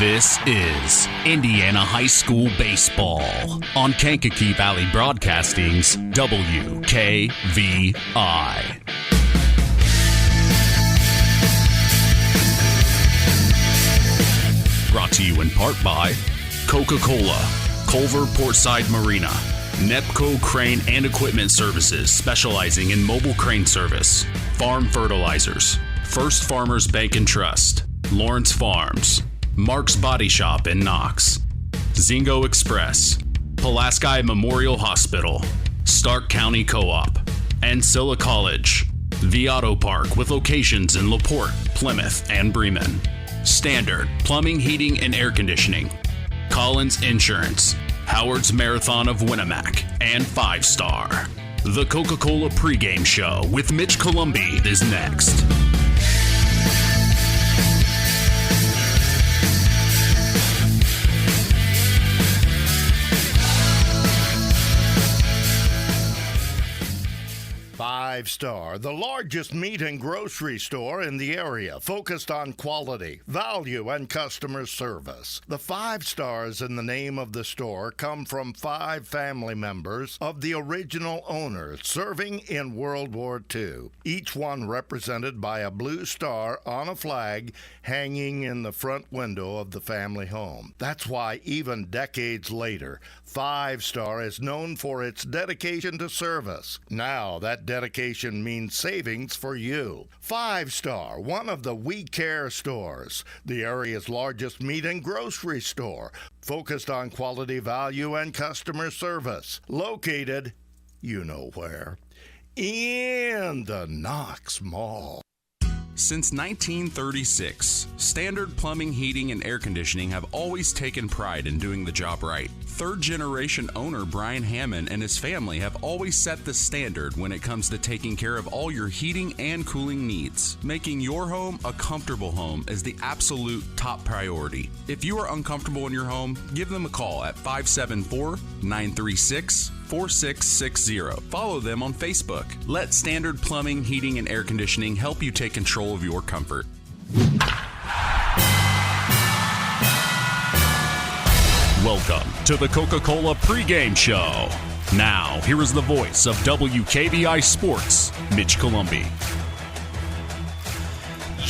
This is Indiana High School Baseball on Kankakee Valley Broadcasting's WKVI. Brought to you in part by Coca-Cola, Culver Portside Marina, Nepco Crane and Equipment Services specializing in mobile crane service, Farm Fertilizers, First Farmers Bank and Trust, Lawrence Farms, Mark's Body Shop in Knox, Zingo Express, Pulaski Memorial Hospital, Stark County Co-op, Ancilla College, The Auto Park with locations in LaPorte, Plymouth, and Bremen, Standard Plumbing, Heating, and Air Conditioning, Collins Insurance, Howard's Marathon of Winamac, and 5 Star. The Coca-Cola pregame show with Mitch Columbi is next. Five Star, the largest meat and grocery store in the area, focused on quality, value, and customer service. The 5 stars in the name of the store come from 5 family members of the original owners serving in World War II, each one represented by a blue star on a flag hanging in the front window of the family home. That's why even decades later, 5 Star is known for its dedication to service. Now that dedication means savings for you. 5 Star, one of the We Care stores, the area's largest meat and grocery store, focused on quality, value, and customer service. Located, you know where, in the Knox Mall. Since 1936, Standard Plumbing, Heating, and Air Conditioning have always taken pride in doing the job right. Third-generation owner Brian Hammond and his family have always set the standard when it comes to taking care of all your heating and cooling needs. Making your home a comfortable home is the absolute top priority. If you are uncomfortable in your home, give them a call at 574-936-4660. Follow them on Facebook. Let Standard Plumbing, Heating, and Air Conditioning help you take control of your comfort. Welcome to the Coca-Cola pregame show. Now, here is the voice of WKVI Sports, Mitch Columbi.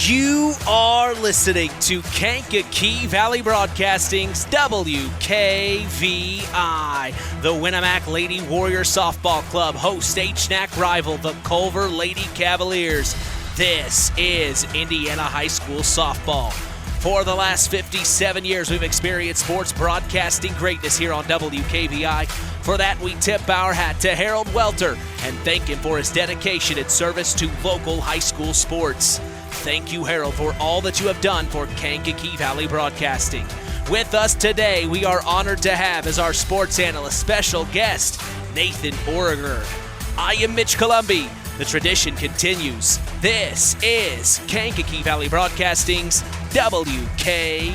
You are listening to Kankakee Valley Broadcasting's WKVI. The Winamac Lady Warrior Softball Club hosts HNAC rival, the Culver Lady Cavaliers. This is Indiana High School softball. For the last 57 years, we've experienced sports broadcasting greatness here on WKVI. For that, we tip our hat to Harold Welter and thank him for his dedication and service to local high school sports. Thank you, Harold, for all that you have done for Kankakee Valley Broadcasting. With us today, we are honored to have as our sports analyst special guest, Nathan Origer. I am Mitch Columbi. The tradition continues. This is Kankakee Valley Broadcasting's WKVI.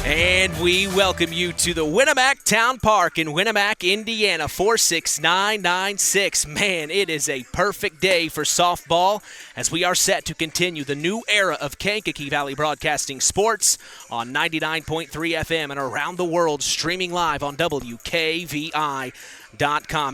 And we welcome you to the Winamac Town Park in Winamac, Indiana, 46996. Man, it is a perfect day for softball as we are set to continue the new era of Kankakee Valley Broadcasting Sports on 99.3 FM and around the world, streaming live on WKVI.com.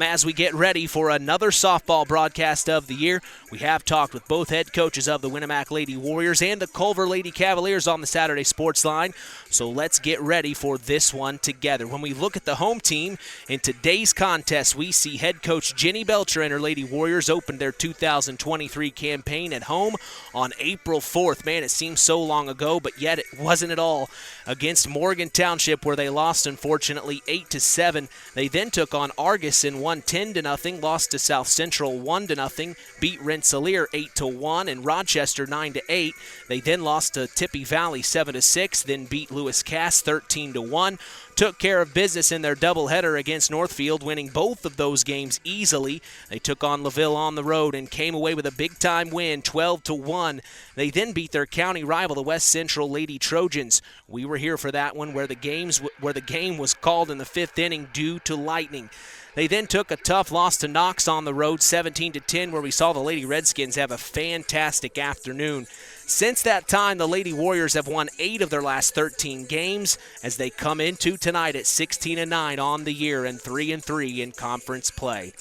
As we get ready for another softball broadcast of the year, we have talked with both head coaches of the Winamac Lady Warriors and the Culver Lady Cavaliers on the Saturday Sports Line. So let's get ready for this one together. When we look at the home team in today's contest, we see head coach Jenny Belcher and her Lady Warriors opened their 2023 campaign at home on April 4th. Man, it seems so long ago, but yet it wasn't at all. Against Morgan Township, where they lost, unfortunately, 8-7. They then took on Argus and won 10-0, lost to South Central 1-0, beat Rensselaer 8-1, and Rochester 9-8. They then lost to Tippy Valley 7-6, then beat Lewis Cass 13-1. took care of business in their doubleheader against Northfield, winning both of those games easily. They took on LaVille on the road and came away with a big-time win, 12-1. They then beat their county rival, the West Central Lady Trojans. We were here for that one where the game was called in the 5th inning due to lightning. They then took a tough loss to Knox on the road, 17-10, where we saw the Lady Redskins have a fantastic afternoon. Since that time, the Lady Warriors have won 8 of their last 13 games as they come into tonight at 16-9 on the year and 3-3 in conference play.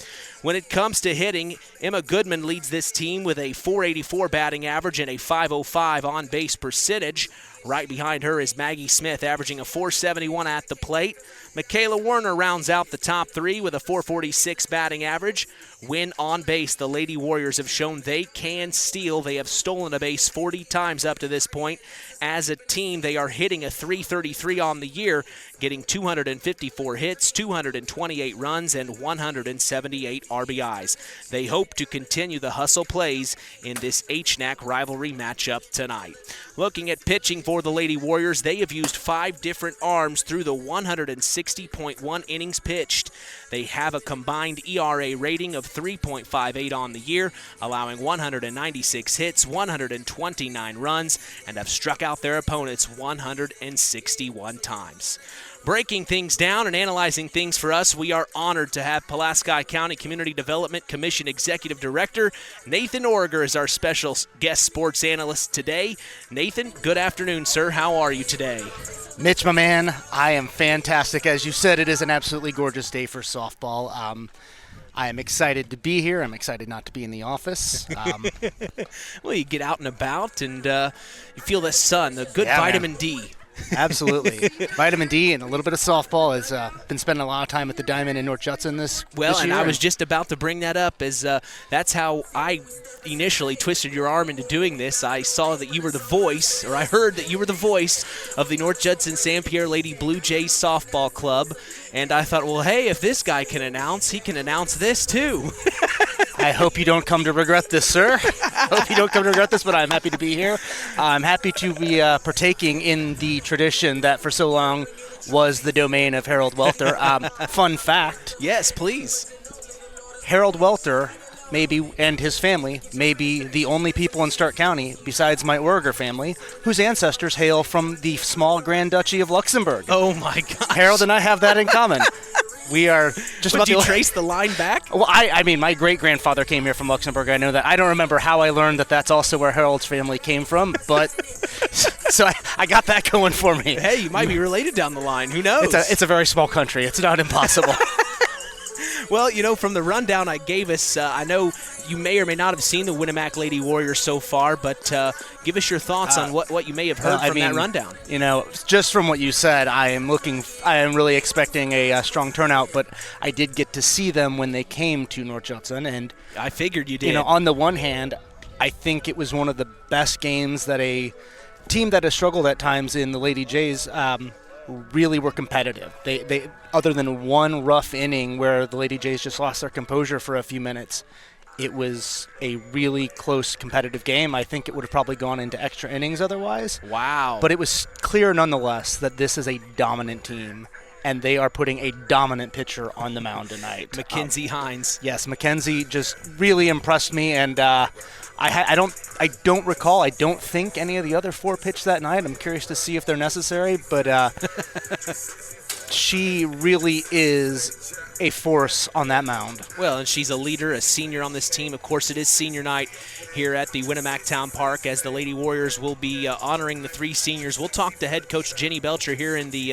When it comes to hitting, Emma Goodman leads this team with a .484 batting average and a .505 on-base percentage. Right behind her is Maggie Smith, averaging a .471 at the plate. Michaela Werner rounds out the top 3 with a .446 batting average. When on base, the Lady Warriors have shown they can steal. They have stolen a base 40 times up to this point. As a team, they are hitting a .333 on the year, getting 254 hits, 228 runs, and 178 RBIs. They hope to continue the hustle plays in this HNAC rivalry matchup tonight. Looking at pitching for the Lady Warriors, they have used 5 different arms through the 160.1 innings pitched. They have a combined ERA rating of 3.58 on the year, allowing 196 hits, 129 runs, and have struck out their opponents 161 times. Breaking things down and analyzing things for us, we are honored to have Pulaski County Community Development Commission Executive Director Nathan Orger as our special guest sports analyst today. Nathan, good afternoon, sir. How are you today? Mitch, my man, I am fantastic. As you said, it is an absolutely gorgeous day for softball. I am excited to be here. I'm excited not to be in the office. Well, you get out and about and you feel the sun, the good vitamin D. Absolutely. Vitamin D and a little bit of softball. Has been spending a lot of time at the Diamond in North Judson this year. I was just about to bring that up, as that's how I initially twisted your arm into doing this. I saw that you were the voice, or I heard that you were the voice of the North Judson St. Pierre Lady Blue Jays Softball Club, and I thought, well, hey, if this guy can announce, he can announce this too. I hope you don't come to regret this, sir. I hope you don't come to regret this, but I'm happy to be here. I'm happy to be partaking in the tradition that for so long was the domain of Harold Welter. Fun fact. Yes, please. Harold Welter and his family may be the only people in Stark County, besides my Orger family, whose ancestors hail from the small Grand Duchy of Luxembourg. Oh, my gosh. Harold and I have that in common. We are just about to trace the line back? Well, I mean, my great-grandfather came here from Luxembourg. I know that. I don't remember how I learned that that's also where Harold's family came from, but so I got that going for me. Hey, you might be related down the line. Who knows? It's a very small country. It's not impossible. Well, from the rundown I gave us, I know you may or may not have seen the Winamac Lady Warriors so far, but give us your thoughts on what you may have heard from that rundown. Just from what you said, I am really expecting a strong turnout, but I did get to see them when they came to North Judson, and I figured you did. On the one hand, I think it was one of the best games that a team that has struggled at times in the Lady Jays really were competitive. They other than one rough inning where the Lady Jays just lost their composure for a few minutes, it was a really close competitive game. I think it would have probably gone into extra innings otherwise. Wow. But it was clear nonetheless that this is a dominant team, and they are putting a dominant pitcher on the mound tonight. Mackenzie Hines. Yes, Mackenzie just really impressed me, and I don't recall. I don't think any of the other 4 pitched that night. I'm curious to see if they're necessary, but she really is a force on that mound. Well, and she's a leader, a senior on this team. Of course, it is senior night here at the Winamac Town Park as the Lady Warriors will be honoring the 3 seniors. We'll talk to head coach Jenny Belcher here in the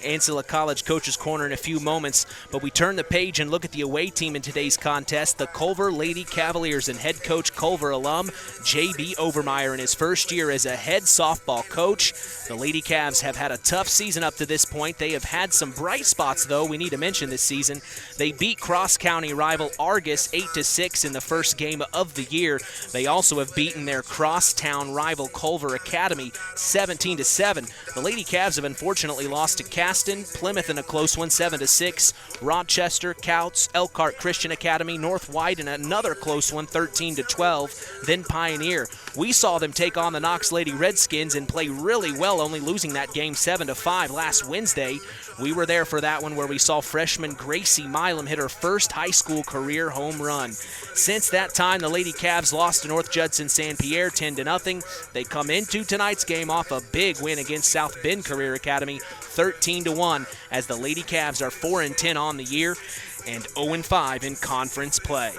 Ancilla College Coaches Corner in a few moments, but we turn the page and look at the away team in today's contest, the Culver Lady Cavaliers, and head coach Culver alum J.B. Overmeyer in his first year as a head softball coach. The Lady Cavs have had a tough season up to this point. They have had some bright spots, though, we need to mention this season. They beat cross-county rival Argus 8-6 in the first game of the year. They also have beaten their crosstown rival Culver Academy 17-7. The Lady Cavs have unfortunately lost to Caston, Plymouth in a close one 7-6, Rochester, Couts, Elkhart Christian Academy, North White in another close one 13-12, then Pioneer. We saw them take on the Knox Lady Redskins and play really well, only losing that game 7-5 last Wednesday. We were there for that one where we saw freshman Gracie Milam hit her first high school career home run. Since that time, the Lady Cavs lost to North Judson San Pierre 10-0. They come into tonight's game off a big win against South Bend Career Academy 13-1, as the Lady Cavs are 4-10 on the year and 0-5 in conference play.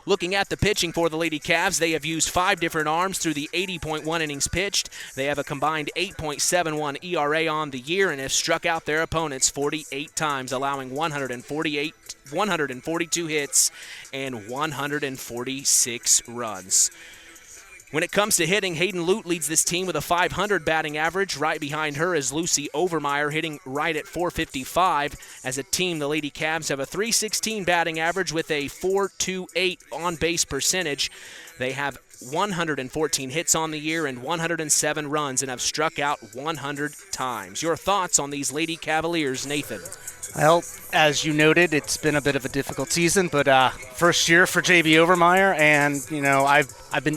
Looking at the pitching for the Lady Cavs, they have used 5 different arms through the 80.1 innings pitched. They have a combined 8.71 ERA on the year and have struck out their opponents 48 times, allowing 142 hits and 146 runs. When it comes to hitting, Hayden Lute leads this team with a .500 batting average. Right behind her is Lucy Overmeyer, hitting right at .455. As a team, the Lady Cavs have a .316 batting average with a .428 on-base percentage. They have 114 hits on the year and 107 runs and have struck out 100 times. Your thoughts on these Lady Cavaliers, Nathan? Well, as you noted, it's been a bit of a difficult season, but first year for JV Overmeyer, and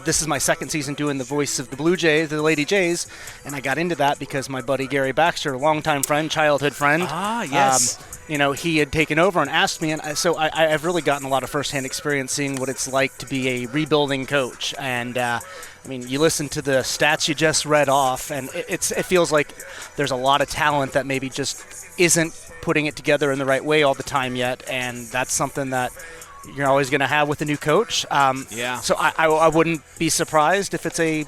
this is my second season doing the voice of the Blue Jays, the Lady Jays, and I got into that because my buddy Gary Baxter, a longtime friend, childhood friend, yes. He had taken over and asked me, and so I've really gotten a lot of firsthand experience seeing what it's like to be a rebuilding coach. And you listen to the stats you just read off, and it feels like there's a lot of talent that maybe just isn't putting it together in the right way all the time yet, and that's something that you're always going to have with a new coach. So I wouldn't be surprised if it's a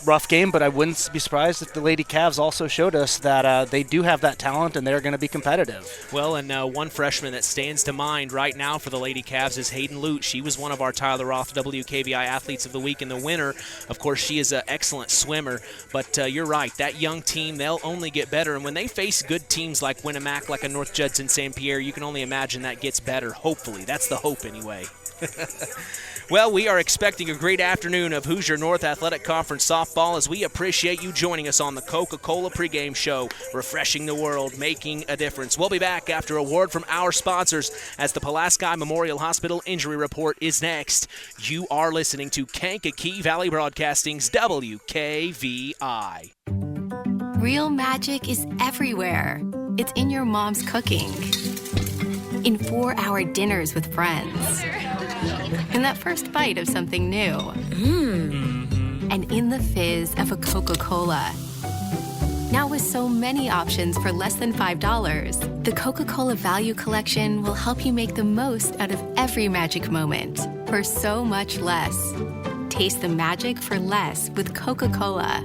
rough game, but I wouldn't be surprised if the Lady Cavs also showed us that they do have that talent and they're going to be competitive. Well, and one freshman that stands to mind right now for the Lady Cavs is Hayden Lute. She was one of our Tyler Roth WKVI Athletes of the Week in the winter. Of course, she is an excellent swimmer, but you're right, that young team, they'll only get better, and when they face good teams like Winamac, like a North Judson St. Pierre, you can only imagine that gets better, hopefully. That's the hope anyway. Well, we are expecting a great afternoon of Hoosier North Athletic Conference softball as we appreciate you joining us on the Coca-Cola pregame show, refreshing the world, making a difference. We'll be back after a word from our sponsors as the Pulaski Memorial Hospital Injury Report is next. You are listening to Kankakee Valley Broadcasting's WKVI. Real magic is everywhere. It's in your mom's cooking, in 4-hour dinners with friends, in that first bite of something new, and in the fizz of a Coca-Cola. Now with so many options for less than $5, the Coca-Cola Value Collection will help you make the most out of every magic moment for so much less. Taste the magic for less with Coca-Cola.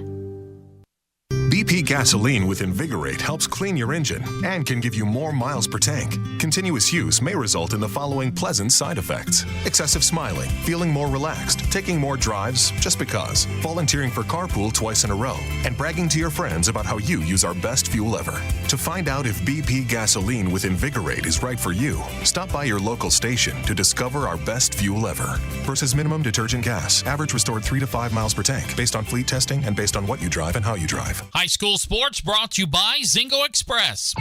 BP gasoline with Invigorate helps clean your engine and can give you more miles per tank. Continuous use may result in the following pleasant side effects: excessive smiling, feeling more relaxed, taking more drives just because, volunteering for carpool twice in a row, and bragging to your friends about how you use our best fuel ever. To find out if BP gasoline with Invigorate is right for you, stop by your local station to discover our best fuel ever. Versus minimum detergent gas. Average restored 3 to 5 miles per tank, based on fleet testing and based on what you drive and how you drive. High school sports brought to you by Zingo Express.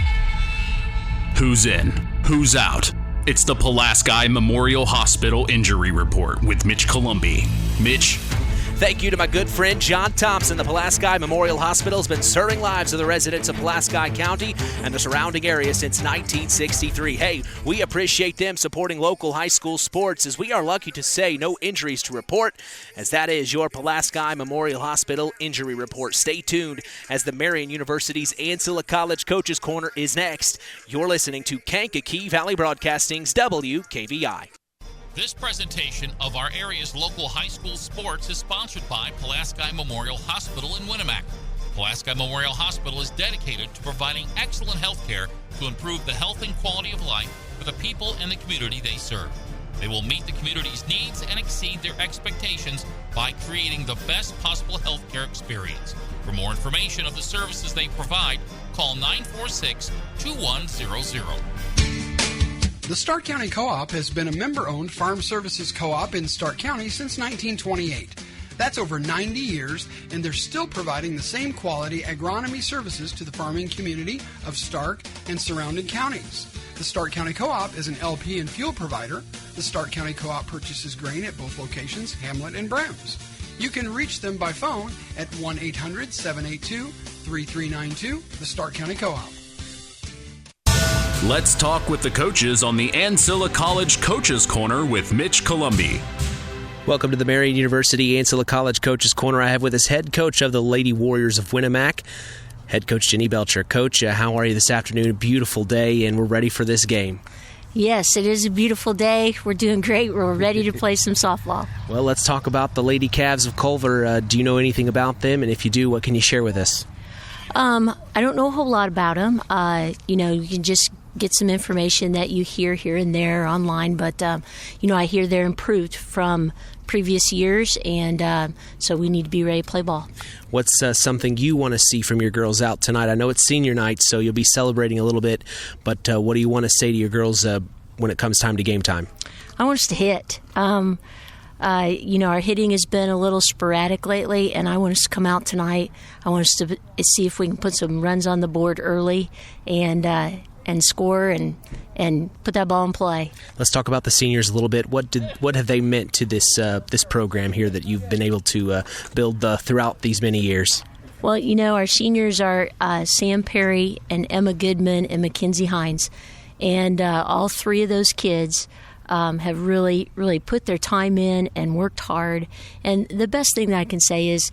Who's in? Who's out? It's the Pulaski Memorial Hospital Injury Report with Mitch Columbi. Mitch? Thank you to my good friend John Thompson. The Pulaski Memorial Hospital has been serving lives of the residents of Pulaski County and the surrounding area since 1963. Hey, we appreciate them supporting local high school sports, as we are lucky to say no injuries to report, as that is your Pulaski Memorial Hospital Injury Report. Stay tuned as the Marian University's Ancilla College Coaches Corner is next. You're listening to Kankakee Valley Broadcasting's WKVI. This presentation of our area's local high school sports is sponsored by Pulaski Memorial Hospital in Winamac. Pulaski Memorial Hospital is dedicated to providing excellent health care to improve the health and quality of life for the people and the community they serve. They will meet the community's needs and exceed their expectations by creating the best possible health care experience. For more information of the services they provide, call 946-2100. The Stark County Co-op has been a member-owned farm services co-op in Stark County since 1928. That's over 90 years, and they're still providing the same quality agronomy services to the farming community of Stark and surrounding counties. The Stark County Co-op is an LP and fuel provider. The Stark County Co-op purchases grain at both locations, Hamlet and Browns. You can reach them by phone at 1-800-782-3392, the Stark County Co-op. Let's talk with the coaches on the Ancilla College Coaches Corner with Mitch Columbi. Welcome to the Marian University Ancilla College Coaches Corner. I have with us head coach of the Lady Warriors of Winamac, head coach Jenny Belcher. Coach, how are you this afternoon? A beautiful day, and we're ready for this game. Yes, it is a beautiful day. We're doing great. We're ready to play some softball. Well, let's talk about the Lady Cavs of Culver. Do you know anything about them? And if you do, what can you share with us? I don't know a whole lot about them. You can just get some information that you hear here and there online. But, I hear they're improved from previous years, and so we need to be ready to play ball. What's something you want to see from your girls out tonight? I know it's senior night, so you'll be celebrating a little bit, but what do you want to say to your girls when it comes time to game time? I want us to hit. Our hitting has been a little sporadic lately, and I want us to come out tonight. I want us to see if we can put some runs on the board early and score and put that ball in play. Let's talk about the seniors a little bit. What have they meant to this program here that you've been able to build throughout these many years? Well, our seniors are Sam Perry and Emma Goodman and Mackenzie Hines, and all three of those kids have really, really put their time in and worked hard. And the best thing that I can say is,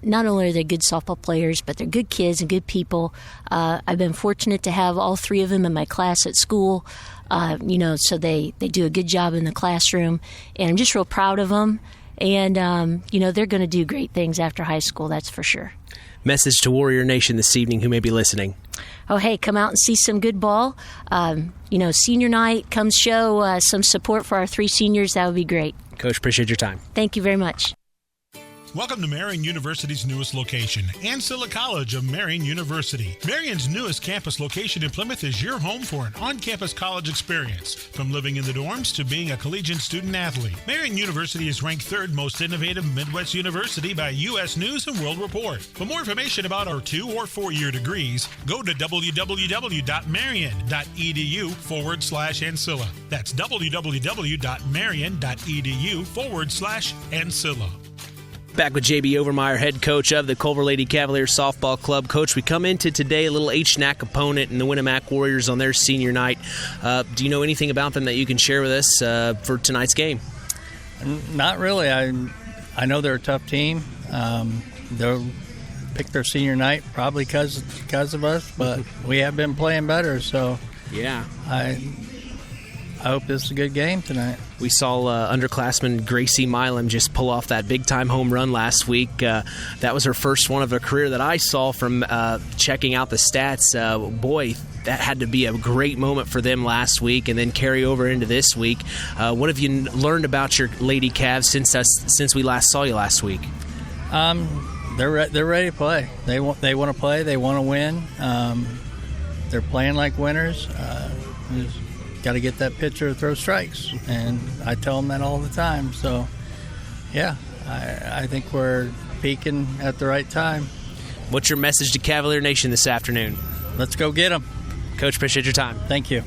not only are they good softball players, but they're good kids and good people. I've been fortunate to have all three of them in my class at school, so they do a good job in the classroom. And I'm just real proud of them. And, they're going to do great things after high school, that's for sure. Message to Warrior Nation this evening who may be listening. Oh, hey, come out and see some good ball. Senior night, come show some support for our three seniors. That would be great. Coach, appreciate your time. Thank you very much. Welcome to Marian University's newest location, Ancilla College of Marian University. Marian's newest campus location in Plymouth is your home for an on-campus college experience. From living in the dorms to being a collegiate student-athlete, Marian University is ranked third most innovative Midwest university by U.S. News & World Report. For more information about our 2- or 4-year degrees, go to www.marian.edu/Ancilla. That's www.marian.edu/Ancilla. Back with J.B. Overmeyer, head coach of the Culver Lady Cavaliers Softball Club. Coach, we come into today a little HNAC opponent in the Winamac Warriors on their senior night. Do you know anything about them that you can share with us for tonight's game? Not really. I know they're a tough team. They'll pick their senior night probably because of us, but we have been playing better. So yeah, I hope this is a good game tonight. We saw underclassman Gracie Milam just pull off that big-time home run last week. That was her first one of her career that I saw from checking out the stats. Boy, that had to be a great moment for them last week and then carry over into this week. What have you learned about your Lady Cavs since we last saw you last week? They're ready to play. They want to play. They want to win. They're playing like winners. Got to get that pitcher to throw strikes, and I tell them that all the time. So, yeah, I think we're peaking at the right time. What's your message to Cavalier Nation this afternoon? Let's go get them. Coach, appreciate your time. Thank you.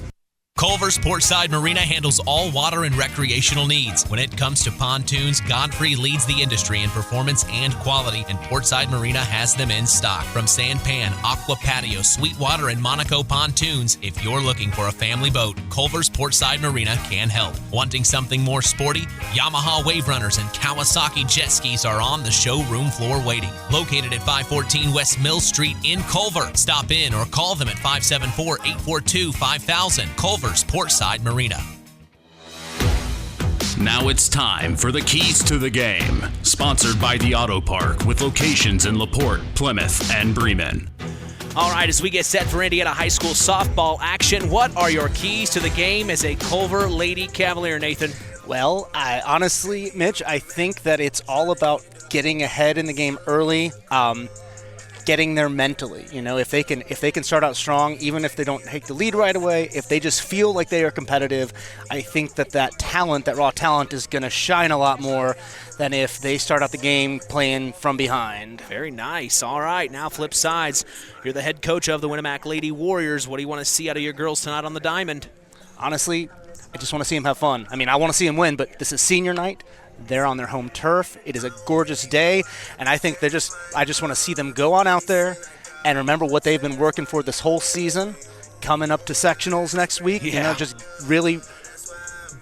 Culver's Portside Marina handles all water and recreational needs. When it comes to pontoons, Godfrey leads the industry in performance and quality, and Portside Marina has them in stock. From Sanpan, Aqua Patio, Sweetwater, and Monaco pontoons, if you're looking for a family boat, Culver's Portside Marina can help. Wanting something more sporty? Yamaha Wave Runners and Kawasaki jet skis are on the showroom floor waiting. Located at 514 West Mill Street in Culver. Stop in or call them at 574-842-5000. Culver's Portside Marina. Now it's time for the keys to the game. Sponsored by the Auto Park with locations in LaPorte, Plymouth, and Bremen. All right, as we get set for Indiana High School softball action, what are your keys to the game as a Culver Lady Cavalier, Nathan? Well, honestly, Mitch, I think that it's all about getting ahead in the game early, getting there mentally. If they can start out strong, even if they don't take the lead right away, if they just feel like they are competitive, I think that talent, that raw talent, is going to shine a lot more than if they start out the game playing from behind. Very nice. All right, now flip sides. You're the head coach of the Winamac Lady Warriors. What do you want to see out of your girls tonight on the diamond? Honestly, I just want to see them have fun. I mean, I want to see them win, but this is senior night. They're on their home turf. It is a gorgeous day, and I think I just want to see them go on out there and remember what they've been working for this whole season, coming up to sectionals next week. Just really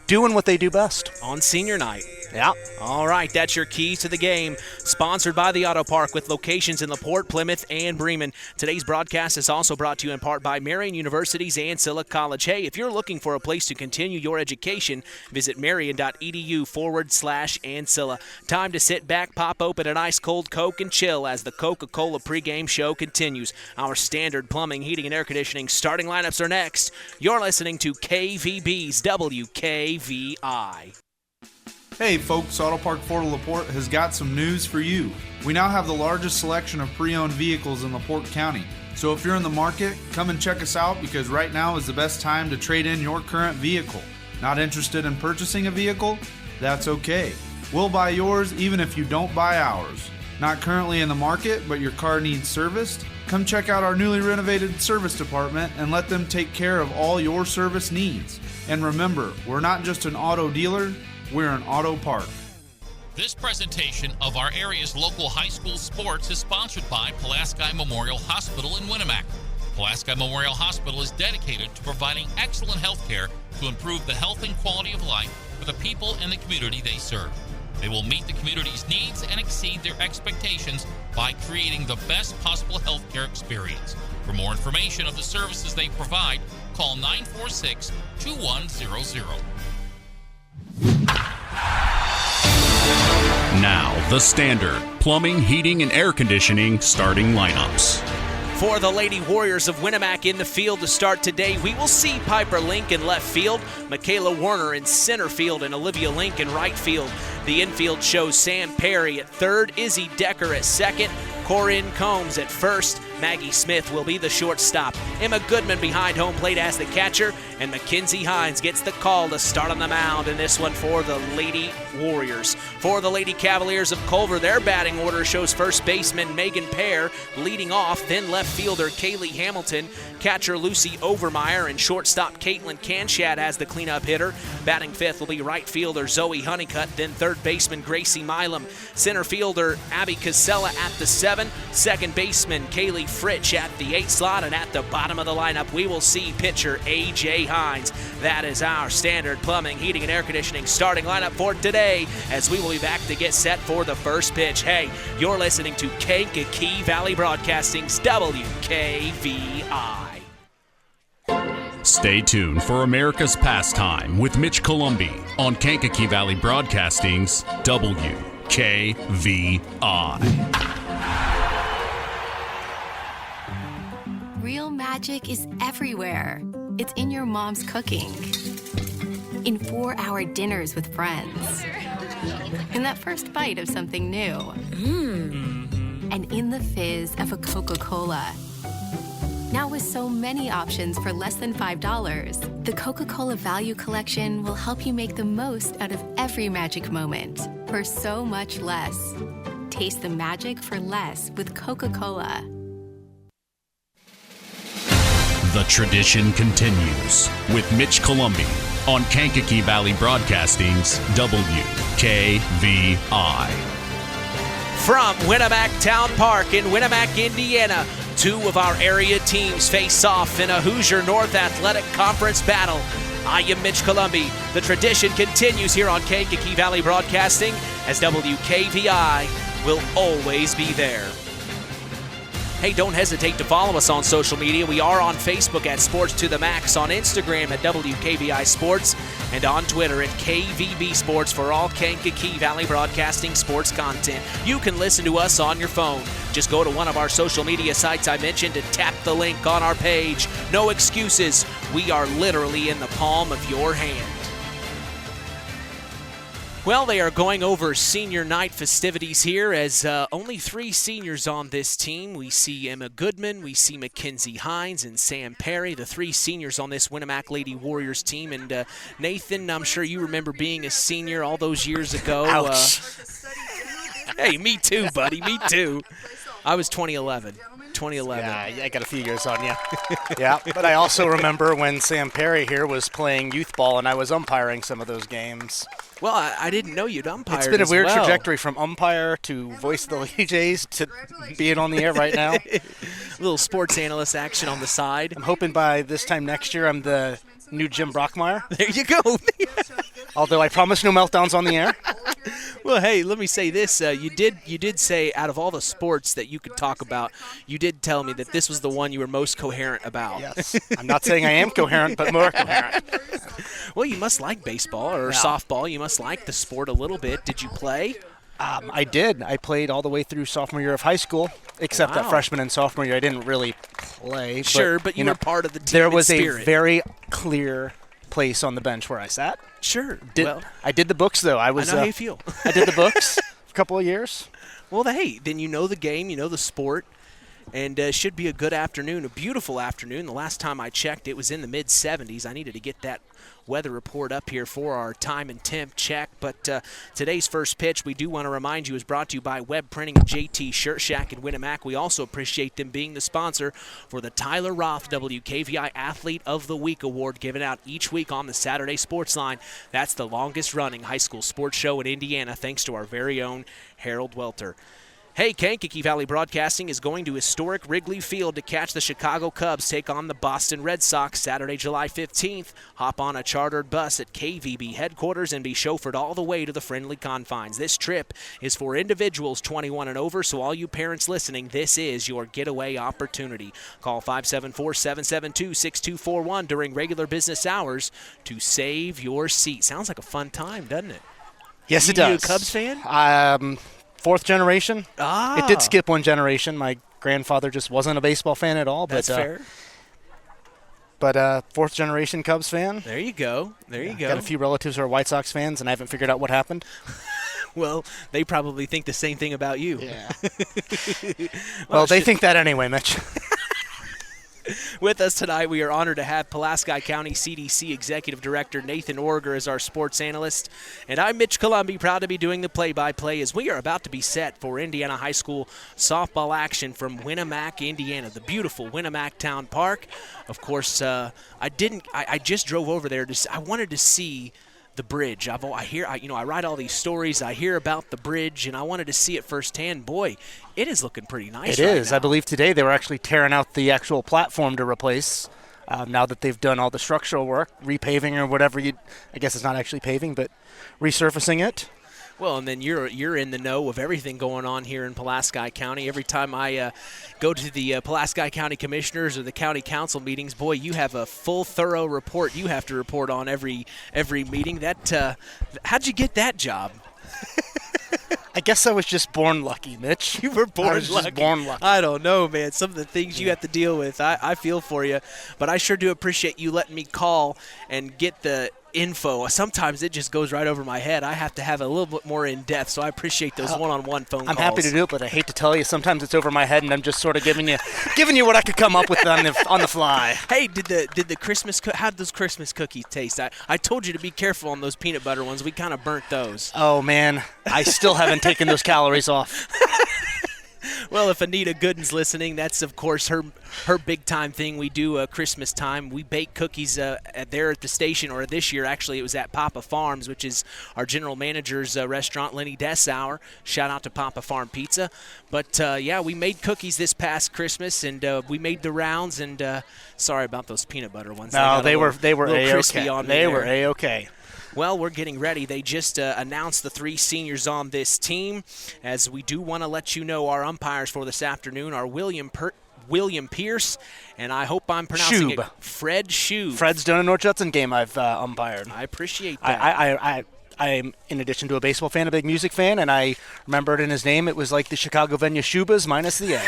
doing what they do best. On senior night. Yeah. All right, that's your keys to the game. Sponsored by the Auto Park with locations in LaPorte, Plymouth, and Bremen. Today's broadcast is also brought to you in part by Marian University's Ancilla College. Hey, if you're looking for a place to continue your education, visit marian.edu/Ancilla. Time to sit back, pop open an ice cold Coke, and chill as the Coca-Cola pregame show continues. Our standard plumbing, heating, and air conditioning starting lineups are next. You're listening to KVB's WKVI. Hey folks, Auto Park Ford LaPorte has got some news for you. We now have the largest selection of pre-owned vehicles in LaPorte County. So if you're in the market, come and check us out because right now is the best time to trade in your current vehicle. Not interested in purchasing a vehicle? That's okay. We'll buy yours even if you don't buy ours. Not currently in the market, but your car needs serviced? Come check out our newly renovated service department and let them take care of all your service needs. And remember, we're not just an auto dealer, we're an auto park. This presentation of our area's local high school sports is sponsored by Pulaski Memorial Hospital in Winamac. Pulaski Memorial Hospital is dedicated to providing excellent health care to improve the health and quality of life for the people in the community they serve. They will meet the community's needs and exceed their expectations by creating the best possible health care experience. For more information of the services they provide, call 946-2100. Now, the standard plumbing, heating, and air conditioning starting lineups. For the Lady Warriors of Winamac in the field to start today, we will see Piper Link in left field, Michaela Werner in center field, and Olivia Link in right field. The infield shows Sam Perry at third, Izzy Decker at second, Corinne Combs at first, Maggie Smith will be the shortstop. Emma Goodman behind home plate as the catcher, and Mackenzie Hines gets the call to start on the mound in this one for the Lady Warriors. For the Lady Cavaliers of Culver, their batting order shows first baseman Megan Pear leading off, then left fielder Kaylee Hamilton, catcher Lucy Overmeyer, and shortstop Caitlin Canshat as the cleanup hitter. Batting fifth will be right fielder Zoe Honeycutt, then third baseman Gracie Milam, center fielder Abby Casella at the 7, second baseman Kaylee Fritsch at the 8 slot, and at the bottom of the lineup we will see pitcher A.J. Hines. That is our standard plumbing, heating, and air conditioning starting lineup for today as we will be back to get set for the first pitch. Hey, you're listening to Kankakee Valley Broadcasting's WKVI. Stay tuned for America's Pastime with Mitch Columbi on Kankakee Valley Broadcasting's WKVI. Real magic is everywhere. It's in your mom's cooking, in 4-hour dinners with friends, in that first bite of something new, and in the fizz of a Coca-Cola. Now with so many options for less than $5, the Coca-Cola Value Collection will help you make the most out of every magic moment for so much less. Taste the magic for less with Coca-Cola. The tradition continues with Mitch Columbi on Kankakee Valley Broadcasting's WKVI. From Winamac Town Park in Winamac, Indiana, two of our area teams face off in a Hoosier North Athletic Conference battle. I am Mitch Columbi. The tradition continues here on Kankakee Valley Broadcasting as WKVI will always be there. Hey, don't hesitate to follow us on social media. We are on Facebook at Sports to the Max, on Instagram at WKVI Sports, and on Twitter at KVB Sports for all Kankakee Valley Broadcasting sports content. You can listen to us on your phone. Just go to one of our social media sites I mentioned and tap the link on our page. No excuses. We are literally in the palm of your hand. Well, they are going over senior night festivities here as only 3 seniors on this team. We see Emma Goodman, we see Mackenzie Hines, and Sam Perry, the 3 seniors on this Winamac Lady Warriors team. And Nathan, I'm sure you remember being a senior all those years ago. Ouch. Hey, me too, buddy, me too. I was 2011. Yeah, I got a few years on you. Yeah, but I also remember when Sam Perry here was playing youth ball and I was umpiring some of those games. Well, I didn't know you'd umpired. It's been a as weird well. trajectory from umpire to voice of the Lady Jays to being on the air right now. Little sports analyst action on the side. I'm hoping by this time next year I'm the new Jim Brockmeyer. There you go. Although I promise no meltdowns on the air. Well, hey, let me say this. You did say out of all the sports that you could talk about, you did tell me that this was the one you were most coherent about. Yes. I'm not saying I am coherent, but more coherent. Well, you must like baseball or softball. You must like the sport a little bit. Did you play? I did. I played all the way through sophomore year of high school, except that freshman and sophomore year I didn't really play. Sure, but you were part of the team. There was spirit. a very clear place on the bench where I sat. Sure. I did the books, though. I know how you feel. I did the books for a couple of years. Well, hey, then you know the game, you know the sport, and it should be a good afternoon, a beautiful afternoon. The last time I checked, it was in the mid-70s. I needed to get that weather report up here for our time and temp check. But today's first pitch, we do want to remind you, is brought to you by Web Printing and JT Shirt Shack in Winamac. We also appreciate them being the sponsor for the Tyler Roth WKVI Athlete of the Week Award, given out each week on the Saturday Sports Line. That's the longest-running high school sports show in Indiana, thanks to our very own Harold Welter. Hey, Kankakee Valley Broadcasting is going to historic Wrigley Field to catch the Chicago Cubs take on the Boston Red Sox Saturday, July 15th. Hop on a chartered bus at KVB headquarters and be chauffeured all the way to the friendly confines. This trip is for individuals 21 and over, so all you parents listening, this is your getaway opportunity. Call 574-772-6241 during regular business hours to save your seat. Sounds like a fun time, doesn't it? Yes, it does. You a Cubs fan? Fourth generation. Ah. It did skip one generation. My grandfather just wasn't a baseball fan at all. That's fair. But fourth generation Cubs fan. There you go. There you go. Got a few relatives who are White Sox fans, and I haven't figured out what happened. Well, they probably think the same thing about you. Yeah. well, they think that anyway, Mitch. With us tonight, we are honored to have Pulaski County CDC Executive Director Nathan Orger as our sports analyst. And I'm Mitch Columbi, proud to be doing the play-by-play as we are about to be set for Indiana High School softball action from Winamac, Indiana, the beautiful Winamac Town Park. Of course, I just drove over there. I wanted to see the bridge. I write all these stories. I hear about the bridge, and I wanted to see it firsthand. Boy, it is looking pretty nice. It right is. now. I believe today they were actually tearing out the actual platform to replace. Now that they've done all the structural work, repaving or whatever I guess it's not actually paving, but resurfacing it. Well, and then you're in the know of everything going on here in Pulaski County. Every time I go to the Pulaski County Commissioners or the County Council meetings, boy, you have a full, thorough report you have to report on every meeting. How'd you get that job? I guess I was just born lucky, Mitch. You were born lucky. Just born lucky. I don't know, man. Some of the things you have to deal with, I feel for you. But I sure do appreciate you letting me call and get the info. Sometimes it just goes right over my head. I have to have a little bit more in depth, so I appreciate those one-on-one phone calls. I'm happy to do it, but I hate to tell you, sometimes it's over my head, and I'm just sort of giving you what I could come up with on the fly. Hey, did the Christmas how did those Christmas cookies taste? I told you to be careful on those peanut butter ones. We kind of burnt those. Oh man, I still haven't taken those calories off. Well, if Anita Gooden's listening, that's, of course, her big-time thing. We do Christmas time. We bake cookies there at the station, or this year, actually, it was at Papa Farms, which is our general manager's restaurant, Lenny Dessauer. Shout out to Papa Farm Pizza. But, we made cookies this past Christmas, and we made the rounds, and sorry about those peanut butter ones. No, they were crispy on me. They were A-okay. Well, we're getting ready. They just announced the 3 seniors on this team. As we do want to let you know, our umpires for this afternoon are William Pierce, and I hope I'm pronouncing it Fred Shube. Fred's done a North Judson game I've umpired. I appreciate that. I'm, in addition to a baseball fan, a big music fan, and I remembered in his name it was like the Chicago venue Shubas minus the A.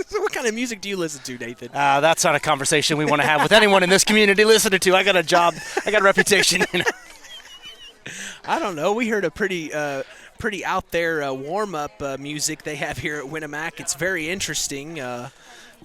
So what kind of music do you listen to, Nathan? That's not a conversation we want to have with anyone in this community listening to. I got a job. I got a reputation. I don't know. We heard a pretty out there warm-up music they have here at Winamac. It's very interesting.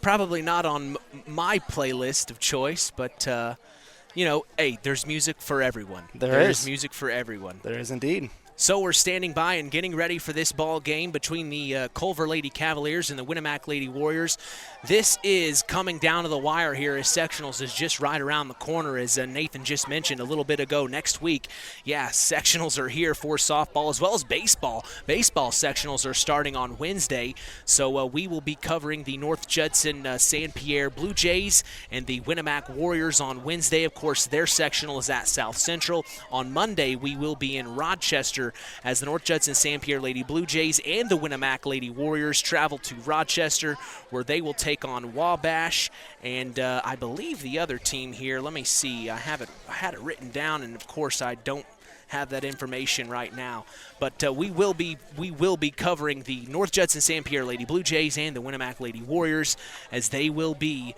Probably not on my playlist of choice, but, hey, there's music for everyone. There is music for everyone. There is indeed. So we're standing by and getting ready for this ball game between the Culver Lady Cavaliers and the Winamac Lady Warriors. This is coming down to the wire here as sectionals is just right around the corner, as Nathan just mentioned a little bit ago. Next week, sectionals are here for softball as well as baseball. Baseball sectionals are starting on Wednesday, so we will be covering the North Judson San Pierre Blue Jays and the Winamac Warriors on Wednesday. Of course, their sectional is at South Central. On Monday, we will be in Rochester as the North Judson San Pierre Lady Blue Jays and the Winamac Lady Warriors travel to Rochester, where they will take on Wabash and I believe the other team here. Let me see. I had it written down, and of course I don't have that information right now. But we will be covering the North Judson San Pierre Lady Blue Jays and the Winamac Lady Warriors, as they will be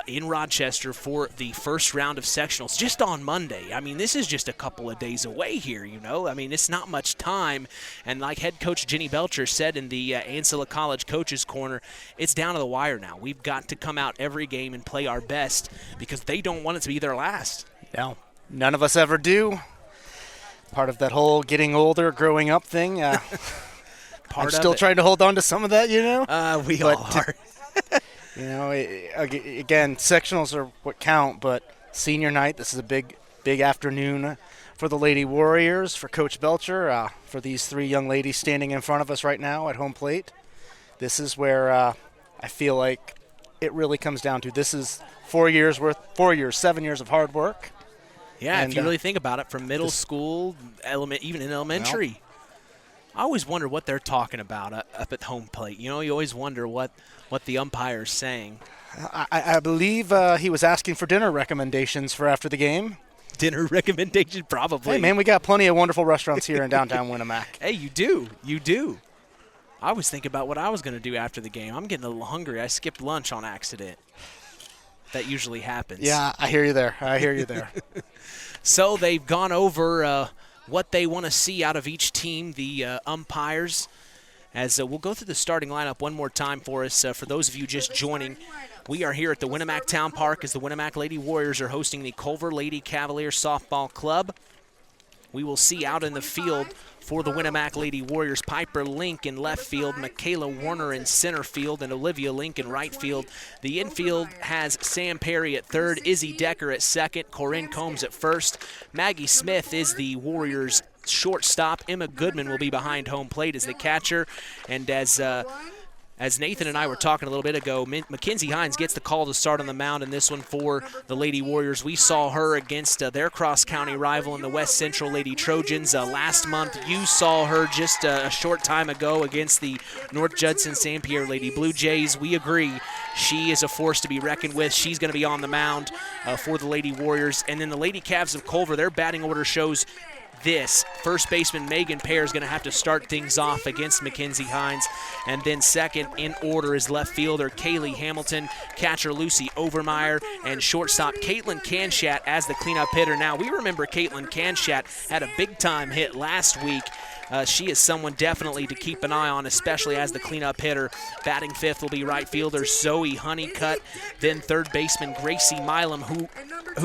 in Rochester for the first round of sectionals just on Monday. I mean, this is just a couple of days away here, you know. I mean, it's not much time. And like head coach Jenny Belcher said in the Ancilla College Coaches Corner, it's down to the wire now. We've got to come out every game and play our best because they don't want it to be their last. No, none of us ever do. Part of that whole getting older, growing up thing. I'm still trying to hold on to some of that, you know. We all are. You know, again, sectionals are what count, but senior night, this is a big afternoon for the Lady Warriors, for Coach Belcher, for these three young ladies standing in front of us right now at home plate. This is where I feel like it really comes down to. This is 7 years of hard work. Yeah, and if you really think about it, from middle school, even in elementary. Well, I always wonder what they're talking about up at home plate. You know, you always wonder what the umpire's saying. I believe he was asking for dinner recommendations for after the game. Dinner recommendation, probably. Hey, man, we got plenty of wonderful restaurants here in downtown Winamac. Hey, you do. I was thinking about what I was going to do after the game. I'm getting a little hungry. I skipped lunch on accident. That usually happens. Yeah, I hear you there. So they've gone over what they want to see out of each team, the umpires. As we'll go through the starting lineup one more time for us. For those of you just joining, we are here at the Winamac Town Park as the Winamac Lady Warriors are hosting the Culver Lady Cavalier Softball Club. We will see out in the field for the Winamac Lady Warriors, Piper Link in left field, Michaela Warner in center field, and Olivia Link in right field. The infield has Sam Perry at third, Izzy Decker at second, Corinne Combs at first. Maggie Smith is the Warriors' shortstop. Emma Goodman will be behind home plate as the catcher. And as Nathan and I were talking a little bit ago, Mackenzie Hines gets the call to start on the mound in this one for the Lady Warriors. We saw her against their cross-county rival in the West Central Lady Trojans last month. You saw her just a short time ago against the North Judson San Pierre Lady Blue Jays. We agree. She is a force to be reckoned with. She's going to be on the mound for the Lady Warriors. And then the Lady Cavs of Culver, their batting order shows this. First baseman Megan Pear is going to have to start things off against Mackenzie Hines. And then second in order is left fielder Kaylee Hamilton, catcher Lucy Overmeyer, and shortstop Caitlin Canshat as the cleanup hitter. Now, we remember Caitlin Canshat had a big-time hit last week. She is someone definitely to keep an eye on, especially as the cleanup hitter. Batting fifth will be right fielder Zoe Honeycutt, then third baseman Gracie Milam, who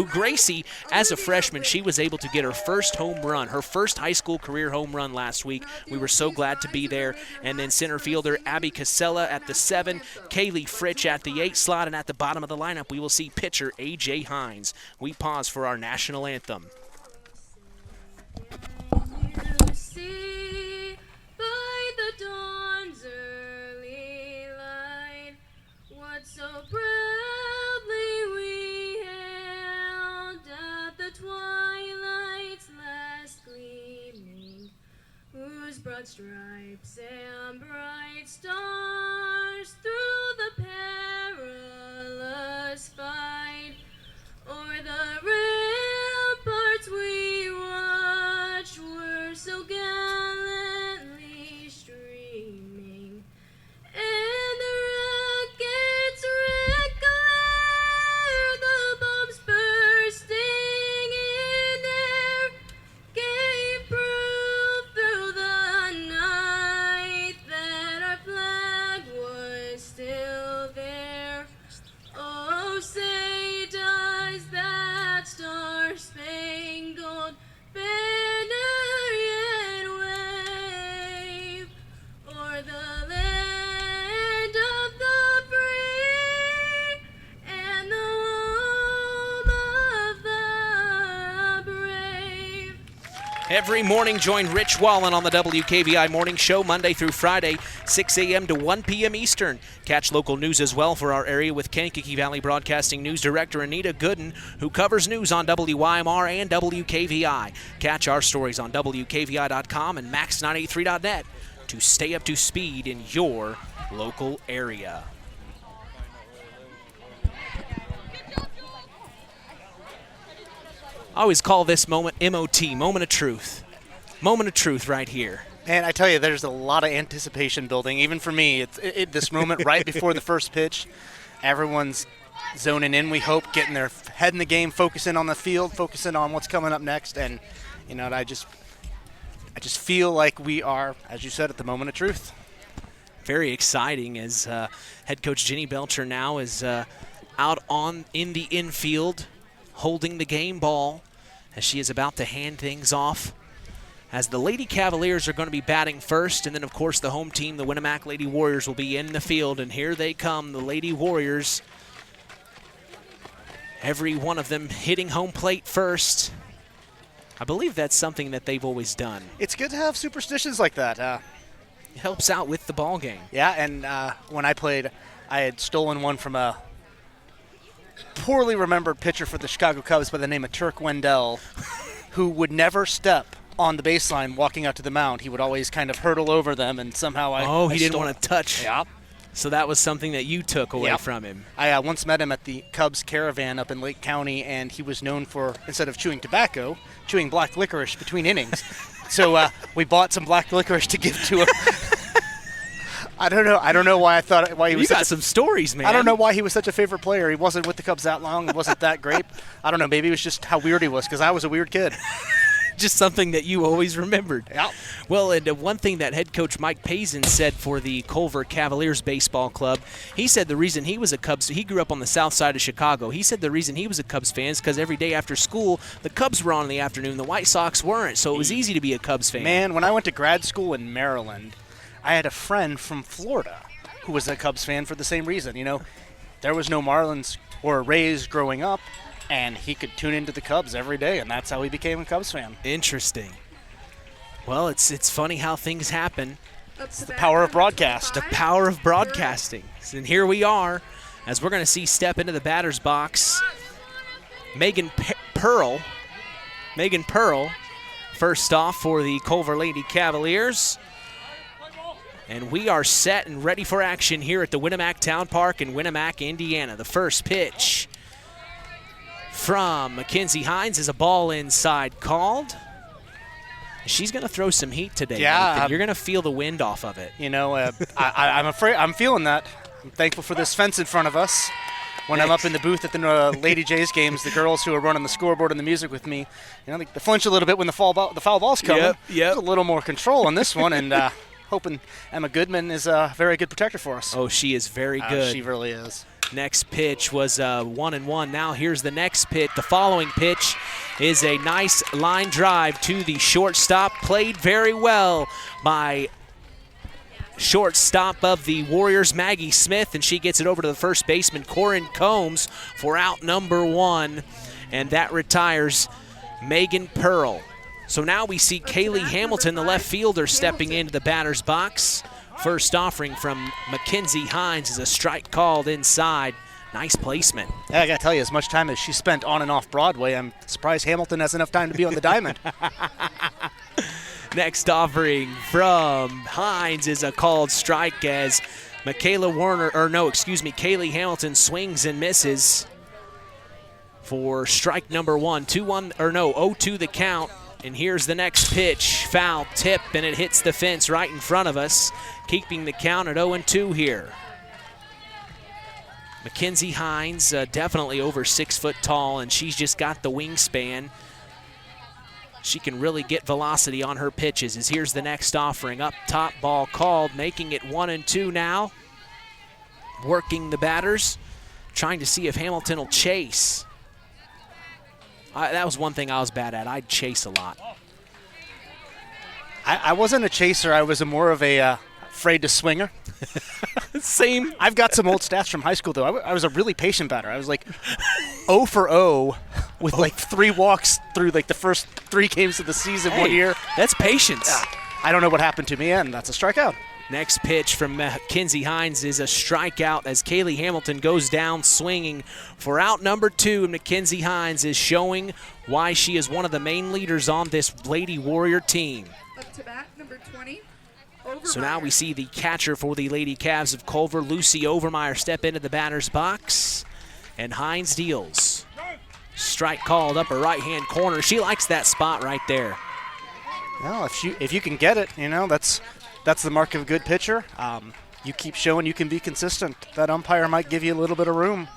Gracie, as a freshman, she was able to get her first home run, her first high school career home run last week. We were so glad to be there. And then center fielder Abby Casella at the 7, Kaylee Fritch at the 8 slot, and at the bottom of the lineup we will see pitcher A.J. Hines. We pause for our national anthem. Dawn's early light, what so proudly we hailed at the twilight's last gleaming, whose broad stripes and bright stars through the perilous fight o'er the ramparts we watched were so gallantly streaming, and the rockets' red glare, the bombs bursting in air, gave proof through the night that our flag Every morning, join Rich Wallen on the WKVI Morning Show, Monday through Friday, 6 a.m. to 1 p.m. Eastern. Catch local news as well for our area with Kankakee Valley Broadcasting News Director Anita Gooden, who covers news on WYMR and WKVI. Catch our stories on WKVI.com and Max983.net to stay up to speed in your local area. I always call this moment MOT, moment of truth. Moment of truth right here. Man, I tell you, there's a lot of anticipation building. Even for me, this moment right before the first pitch, everyone's zoning in, we hope, getting their head in the game, focusing on the field, focusing on what's coming up next. And, I just feel like we are, as you said, at the moment of truth. Very exciting as head coach Jenny Belcher now is out in the infield, holding the game ball as she is about to hand things off. As the Lady Cavaliers are going to be batting first, and then, of course, the home team, the Winamac Lady Warriors, will be in the field. And here they come, the Lady Warriors. Every one of them hitting home plate first. I believe that's something that they've always done. It's good to have superstitions like that. It helps out with the ball game. Yeah, and when I played, I had stolen one from a poorly remembered pitcher for the Chicago Cubs by the name of Turk Wendell, who would never step on the baseline walking out to the mound. He would always kind of hurdle over them, and somehow he didn't want to touch. Yeah. So that was something that you took away from him. I once met him at the Cubs caravan up in Lake County, and he was known for, instead of chewing tobacco, chewing black licorice between innings. So we bought some black licorice to give to him. I don't know why he was. You got some stories, man. I don't know why he was such a favorite player. He wasn't with the Cubs that long. He wasn't that great. I don't know. Maybe it was just how weird he was, because I was a weird kid. Just something that you always remembered. Yeah. Well, and one thing that head coach Mike Pazin said for the Culver Cavaliers baseball club, he said the reason he was a Cubs, he grew up on the south side of Chicago. He said the reason he was a Cubs fan is because every day after school, the Cubs were on in the afternoon, the White Sox weren't, so it was easy to be a Cubs fan. Man, when I went to grad school in Maryland, I had a friend from Florida who was a Cubs fan for the same reason. There was no Marlins or Rays growing up, and he could tune into the Cubs every day, and that's how he became a Cubs fan. Interesting. Well, it's funny how things happen. It's the power of broadcast. The power of broadcasting. And here we are, as we're going to see step into the batter's box, Megan Pearl. Megan Pearl, first off for the Culver Lady Cavaliers. And we are set and ready for action here at the Winamac Town Park in Winamac, Indiana. The first pitch from Mackenzie Hines is a ball inside called. She's going to throw some heat today. Yeah. You're going to feel the wind off of it. I'm feeling that. I'm thankful for this fence in front of us. When I'm up in the booth at the Lady Jays games, the girls who are running the scoreboard and the music with me, they flinch a little bit when the foul ball's coming. Yep. There's a little more control on this one, and hoping Emma Goodman is a very good protector for us. Oh, she is very good. She really is. Next pitch was 1-1. Now here's the next pitch. The following pitch is a nice line drive to the shortstop. Played very well by shortstop of the Warriors, Maggie Smith, and she gets it over to the first baseman, Corin Combs, for out number 1, and that retires Megan Pearl. So now we see Kaylee Hamilton, the left fielder, stepping into the batter's box. First offering from Mackenzie Hines is a strike called inside. Nice placement. Yeah, I got to tell you, as much time as she spent on and off Broadway, I'm surprised Hamilton has enough time to be on the diamond. Next offering from Hines is a called strike as Kaylee Hamilton swings and misses for strike number 1. 0-2 the count. And here's the next pitch. Foul tip, and it hits the fence right in front of us, keeping the count at 0-2 here. Mackenzie Hines, definitely over 6 foot tall, and she's just got the wingspan. She can really get velocity on her pitches. As here's the next offering. Up top, ball called, making it 1-2 now. Working the batters, trying to see if Hamilton will chase. That was one thing I was bad at. I'd chase a lot. I wasn't a chaser. I was more of a afraid to swinger. Same. I've got some old stats from high school, though. I was a really patient batter. I was like 0 for 0 with like 3 walks through like the first 3 games of the season one year. That's patience. I don't know what happened to me, and that's a strikeout. Next pitch from Mackenzie Hines is a strikeout as Kaylee Hamilton goes down swinging for out number 2. And Mackenzie Hines is showing why she is one of the main leaders on this Lady Warrior team. Up to bat, number 20. So now we see the catcher for the Lady Cavs of Culver, Lucy Overmeyer, step into the batter's box. And Hines deals. Strike called upper right-hand corner. She likes that spot right there. Well, if you can get it, that's the mark of a good pitcher. You keep showing you can be consistent. That umpire might give you a little bit of room.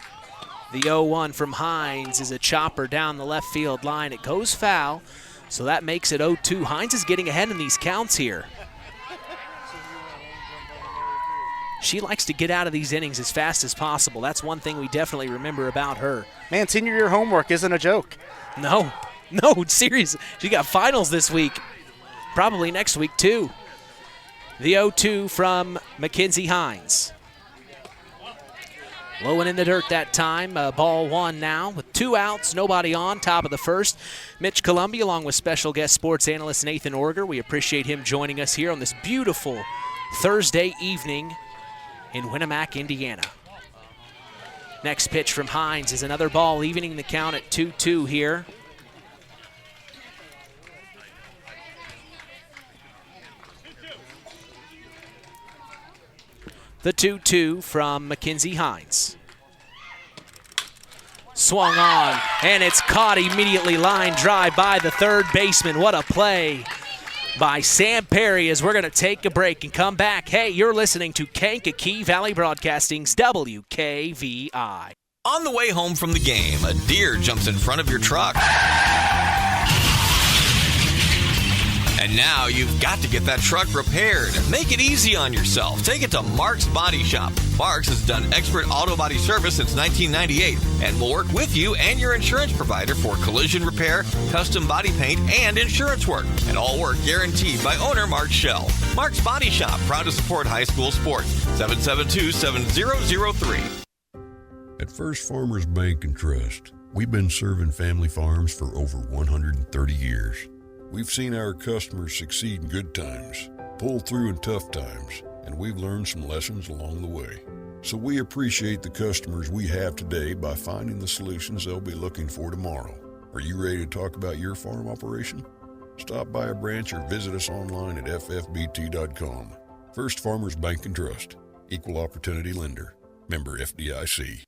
The 0-1 from Hines is a chopper down the left field line. It goes foul, so that makes it 0-2. Hines is getting ahead in these counts here. She likes to get out of these innings as fast as possible. That's one thing we definitely remember about her. Man, senior year homework isn't a joke. No, seriously. She got finals this week. Probably next week, too. The 0-2 from Mackenzie Hines. Low and in the dirt that time. Ball 1 now with 2 outs, nobody on, top of the first. Mitch Columbia along with special guest sports analyst Nathan Orger. We appreciate him joining us here on this beautiful Thursday evening in Winamac, Indiana. Next pitch from Hines is another ball, evening the count at 2-2 here. The 2-2 from Mackenzie Hines. Swung on, and it's caught immediately. Line drive by the third baseman. What a play by Sam Perry as we're going to take a break and come back. Hey, you're listening to Kankakee Valley Broadcasting's WKVI. On the way home from the game, a deer jumps in front of your truck. And now you've got to get that truck repaired. Make it easy on yourself. Take it to Mark's Body Shop. Mark's has done expert auto body service since 1998 and will work with you and your insurance provider for collision repair, custom body paint, and insurance work. And all work guaranteed by owner Mark Schell. Mark's Body Shop, proud to support high school sports. 772-7003. At First Farmers Bank and Trust, we've been serving family farms for over 130 years. We've seen our customers succeed in good times, pull through in tough times, and we've learned some lessons along the way. So we appreciate the customers we have today by finding the solutions they'll be looking for tomorrow. Are you ready to talk about your farm operation? Stop by a branch or visit us online at ffbt.com. First Farmers Bank and Trust. Equal Opportunity Lender. Member FDIC.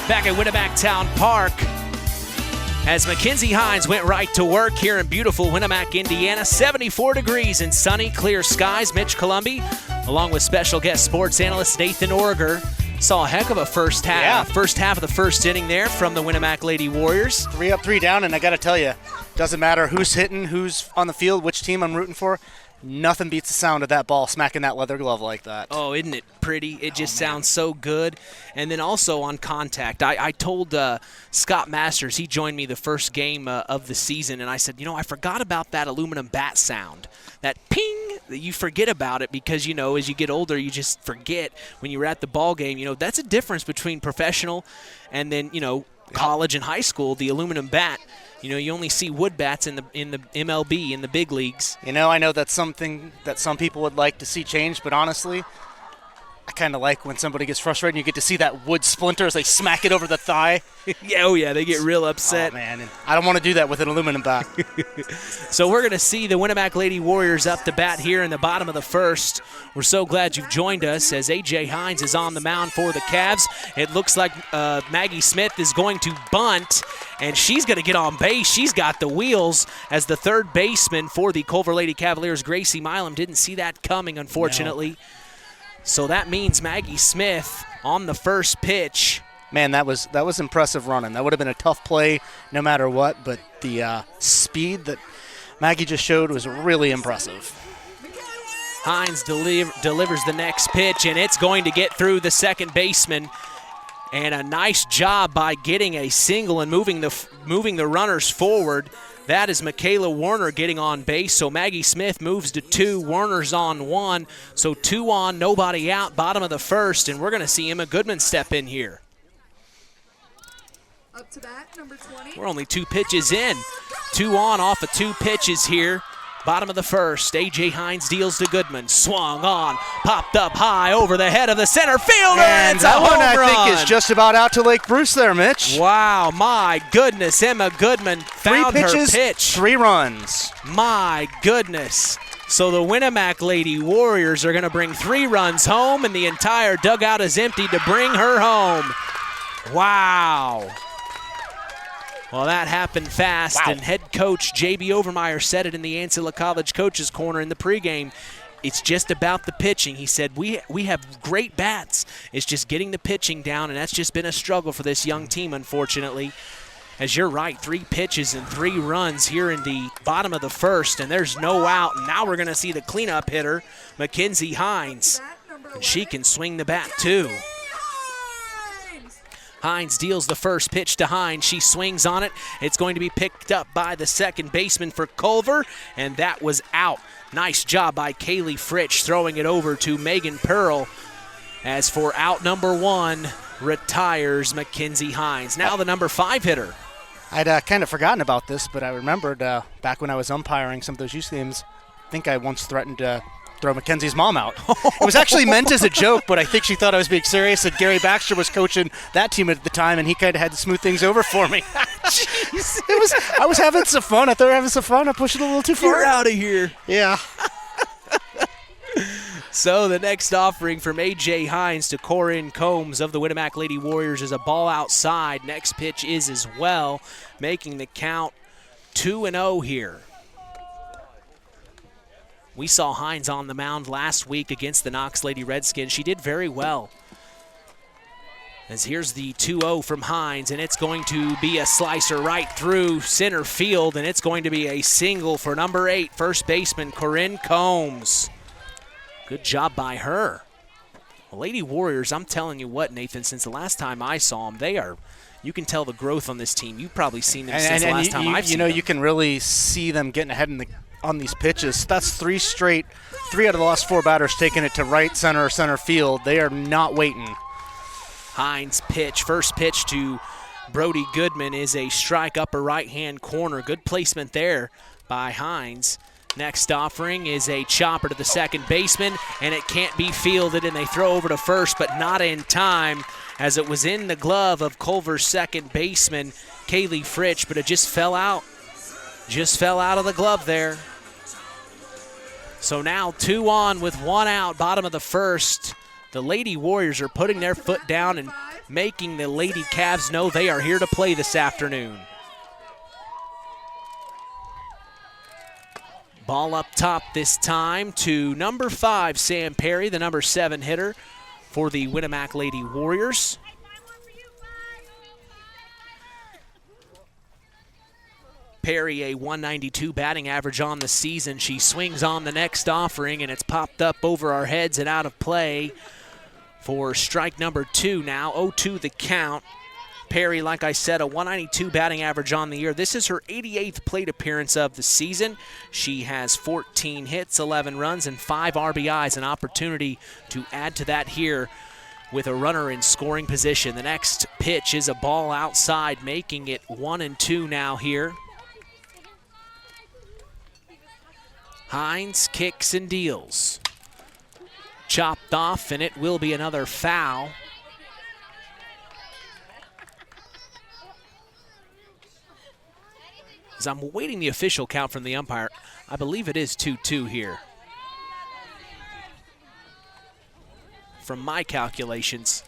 Back at Winamac Town Park as Mackenzie Hines went right to work here in beautiful Winamac, Indiana. 74 degrees and sunny, clear skies. Mitch Columbia, along with special guest sports analyst Nathan Orger, saw a heck of a first half. Yeah. First half of the first inning there from the Winamac Lady Warriors. 3 up, 3 down, and I got to tell you, doesn't matter who's hitting, who's on the field, which team I'm rooting for. Nothing beats the sound of that ball smacking that leather glove like that. Oh, isn't it pretty? It just sounds so good. And then also on contact, I told Scott Masters, he joined me the first game of the season, and I said, I forgot about that aluminum bat sound. That ping, you forget about it because, as you get older, you just forget when you were at the ball game. That's a difference between professional and then, college and high school, the aluminum bat. You only see wood bats in the MLB, in the big leagues. I know that's something that some people would like to see change, but honestly, I kind of like when somebody gets frustrated and you get to see that wood splinter as they smack it over the thigh. Yeah, they get real upset. Oh, man, and I don't want to do that with an aluminum bat. So we're going to see the Winamac Lady Warriors up to bat here in the bottom of the first. We're so glad you've joined us as A.J. Hines is on the mound for the Cavs. It looks like Maggie Smith is going to bunt, and she's going to get on base. She's got the wheels as the third baseman for the Culver Lady Cavaliers, Gracie Milam, didn't see that coming, unfortunately. No. So that means Maggie Smith on the first pitch. Man, that was impressive running. That would have been a tough play no matter what, but the speed that Maggie just showed was really impressive. Hines delivers the next pitch, and it's going to get through the second baseman. And a nice job by getting a single and moving the runners forward. That is Michaela Warner getting on base. So Maggie Smith moves to 2. Warner's on 1. So 2 on, nobody out, bottom of the first. And we're going to see Emma Goodman step in here. Up to bat, number 20. We're only 2 pitches in. 2 on off of 2 pitches here. Bottom of the first, A.J. Hines deals to Goodman. Swung on, popped up high over the head of the center fielder, and it's a home run. That one, I think, is just about out to Lake Bruce there, Mitch. Wow, my goodness. Emma Goodman found 3 pitches, her pitch. 3 runs. My goodness. So the Winamac Lady Warriors are going to bring 3 runs home, and the entire dugout is empty to bring her home. Wow. Well, that happened fast, and head coach J.B. Overmeyer said it in the Ancilla College Coaches Corner in the pregame. It's just about the pitching. He said, we have great bats. It's just getting the pitching down, and that's just been a struggle for this young team, unfortunately. As you're right, 3 pitches and 3 runs here in the bottom of the first, and there's no out. And now we're going to see the cleanup hitter, Mackenzie Hines. And she can swing the bat, too. Hines deals the first pitch to Hines. She swings on it. It's going to be picked up by the second baseman for Culver, and that was out. Nice job by Kaylee Fritsch throwing it over to Megan Pearl. As for out number 1, retires Mackenzie Hines. Now the number 5 hitter. I'd kind of forgotten about this, but I remembered back when I was umpiring some of those youth games, I think I once threatened to throw Mackenzie's mom out. It was actually meant as a joke, but I think she thought I was being serious, and Gary Baxter was coaching that team at the time, and he kind of had to smooth things over for me. I was having some fun. I thought we were having some fun. I pushed it a little too far. You're out of here. Yeah. So the next offering from A.J. Hines to Corinne Combs of the Winamac Lady Warriors is a ball outside. Next pitch is as well, making the count 2-0 here. We saw Hines on the mound last week against the Knox Lady Redskins. She did very well. As here's the 2-0 from Hines, and it's going to be a slicer right through center field, and it's going to be a single for number 8, first baseman Corinne Combs. Good job by her. Well, Lady Warriors, I'm telling you what, Nathan, since the last time I saw them, you can tell the growth on this team. You've probably seen them since the last time I've seen them. You can really see them getting ahead on these pitches. That's 3 out of the last 4 batters taking it to right center or center field. They are not waiting. Hines pitch, first pitch to Brody Goodman is a strike upper right-hand corner. Good placement there by Hines. Next offering is a chopper to the second baseman, and it can't be fielded, and they throw over to first, but not in time, as it was in the glove of Culver's second baseman, Kaylee Fritsch, but it just fell out. Just fell out of the glove there. So now 2 on with 1 out, bottom of the first. The Lady Warriors are putting their foot down and making the Lady Cavs know they are here to play this afternoon. Ball up top this time to number 5, Sam Perry, the number 7 hitter for the Winamac Lady Warriors. Perry, a 192 batting average on the season. She swings on the next offering, and it's popped up over our heads and out of play for strike number 2 now. 0-2 the count. Perry, like I said, a 192 batting average on the year. This is her 88th plate appearance of the season. She has 14 hits, 11 runs, and 5 RBIs, an opportunity to add to that here with a runner in scoring position. The next pitch is a ball outside, making it 1-2 now here. Hines kicks and deals. Chopped off, and it will be another foul. As I'm waiting the official count from the umpire, I believe it is 2-2 here. From my calculations,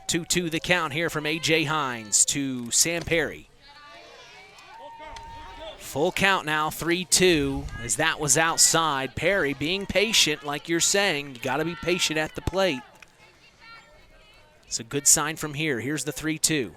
2-2 the count here from A.J. Hines to Sam Perry. Full count now, 3-2, as that was outside. Perry being patient, like you're saying. You got to be patient at the plate. It's a good sign from here. Here's the 3-2.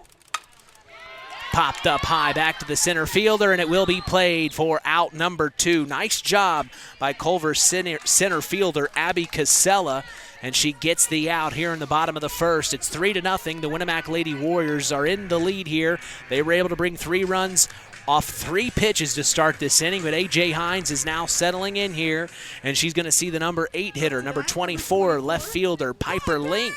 Popped up high back to the center fielder, and it will be played for out number 2. Nice job by Culver's center fielder, Abby Casella, and she gets the out here in the bottom of the first. It's 3-0. The Winamac Lady Warriors are in the lead here. They were able to bring 3 runs off 3 pitches to start this inning, but A.J. Hines is now settling in here, and she's going to see the number 8 hitter, number 24, left fielder Piper Link.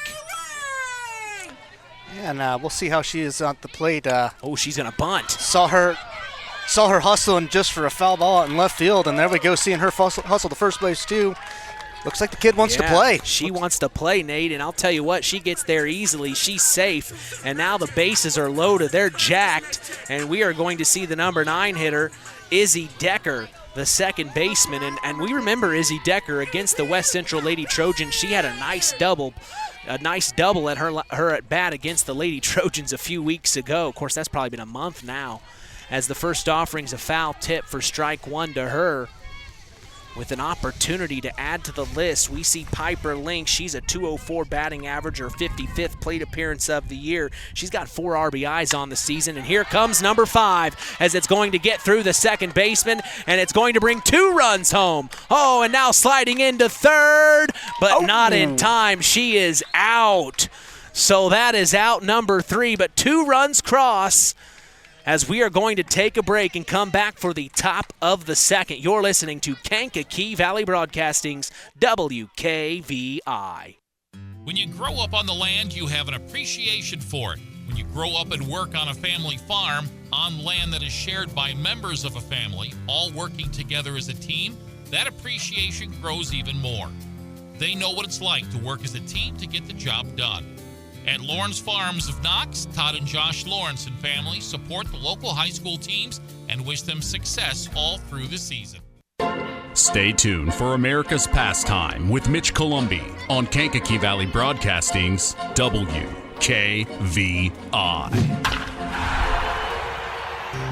And we'll see how she is at the plate. She's going to bunt. Saw her hustling just for a foul ball out in left field, and there we go, seeing her hustle to first base too. Looks like the kid wants to play. She wants to play, Nate, and I'll tell you what, she gets there easily. She's safe, and now the bases are loaded. They're jacked, and we are going to see the number 9 hitter, Izzy Decker, the second baseman. And we remember Izzy Decker against the West Central Lady Trojans. She had a nice double at her at bat against the Lady Trojans a few weeks ago. Of course, that's probably been a month now, as the first offering's a foul tip for strike 1 to her. With an opportunity to add to the list, we see Piper Link. She's a .204 batting average, her 55th plate appearance of the year. She's got 4 RBIs on the season, and here comes number 5 as it's going to get through the second baseman, and it's going to bring 2 runs home. And now sliding into third, but not in time. She is out. So that is out number 3, but 2 runs cross, as we are going to take a break and come back for the top of the second. You're listening to Kankakee Valley Broadcasting's WKVI. When you grow up on the land, you have an appreciation for it. When you grow up and work on a family farm, on land that is shared by members of a family, all working together as a team, that appreciation grows even more. They know what it's like to work as a team to get the job done. At Lawrence Farms of Knox, Todd and Josh Lawrence and family support the local high school teams and wish them success all through the season. Stay tuned for America's Pastime with Mitch Columbi on Kankakee Valley Broadcasting's WKVI.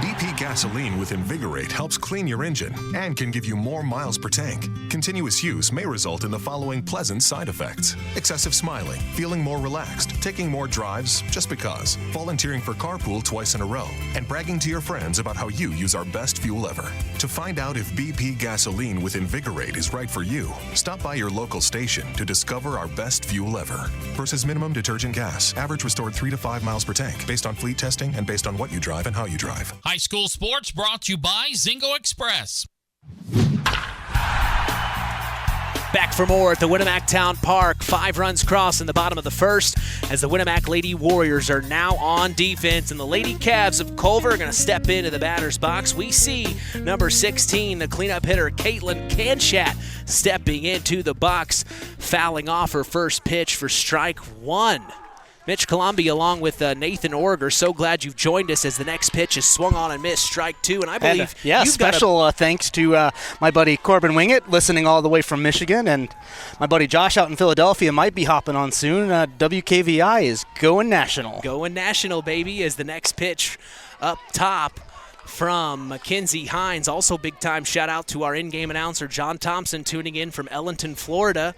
BP gasoline with Invigorate helps clean your engine and can give you more miles per tank. Continuous use may result in the following pleasant side effects: excessive smiling, feeling more relaxed, taking more drives just because, volunteering for carpool twice in a row, and bragging to your friends about how you use our best fuel ever. To find out if BP gasoline with Invigorate is right for you, stop by your local station to discover our best fuel ever. Versus minimum detergent gas. Average restored 3 to 5 miles per tank, based on fleet testing and based on what you drive and how you drive. High school sports brought to you by Zingo Express. Back for more at the Winamac Town Park. 5 runs cross in the bottom of the first, as the Winamac Lady Warriors are now on defense, and the Lady Cavs of Culver are going to step into the batter's box. We see number 16, the cleanup hitter Caitlin Kanshat, stepping into the box, fouling off her first pitch for strike 1. Mitch Columbi along with Nathan Orger, so glad you've joined us as the next pitch is swung on and missed, strike 2. And I believe special thanks to my buddy Corbin Wingett, listening all the way from Michigan, and my buddy Josh out in Philadelphia might be hopping on soon. WKVI is going national. Going national, baby, as the next pitch up top from Mackenzie Hines. Also big-time shout-out to our in-game announcer, John Thompson, tuning in from Ellenton, Florida.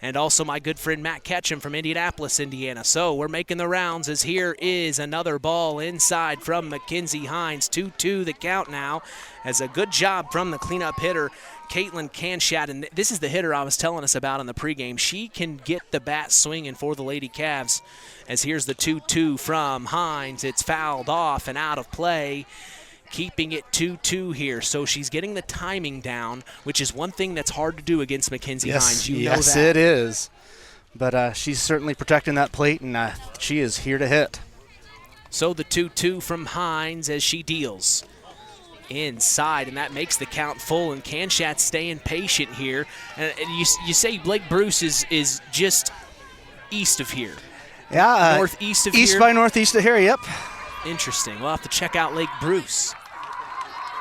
And also my good friend Matt Ketchum from Indianapolis, Indiana. So we're making the rounds, as here is another ball inside from Mackenzie Hines. 2-2 the count now, as a good job from the cleanup hitter, Caitlin Kanshat. And this is the hitter I was telling us about in the pregame. She can get the bat swinging for the Lady Cavs, as here's the 2-2 from Hines. It's fouled off and out of play, keeping it 2-2 here. So she's getting the timing down, which is one thing that's hard to do against Mackenzie Hines. You know that. Yes, it is. But she's certainly protecting that plate, and she is here to hit. So the 2-2 from Hines as she deals inside, and that makes the count full, and Kanshat staying patient here. And you say Blake Bruce is just east of here. Yeah. Northeast of here. East by northeast of here, yep. Interesting. We'll have to check out Lake Bruce.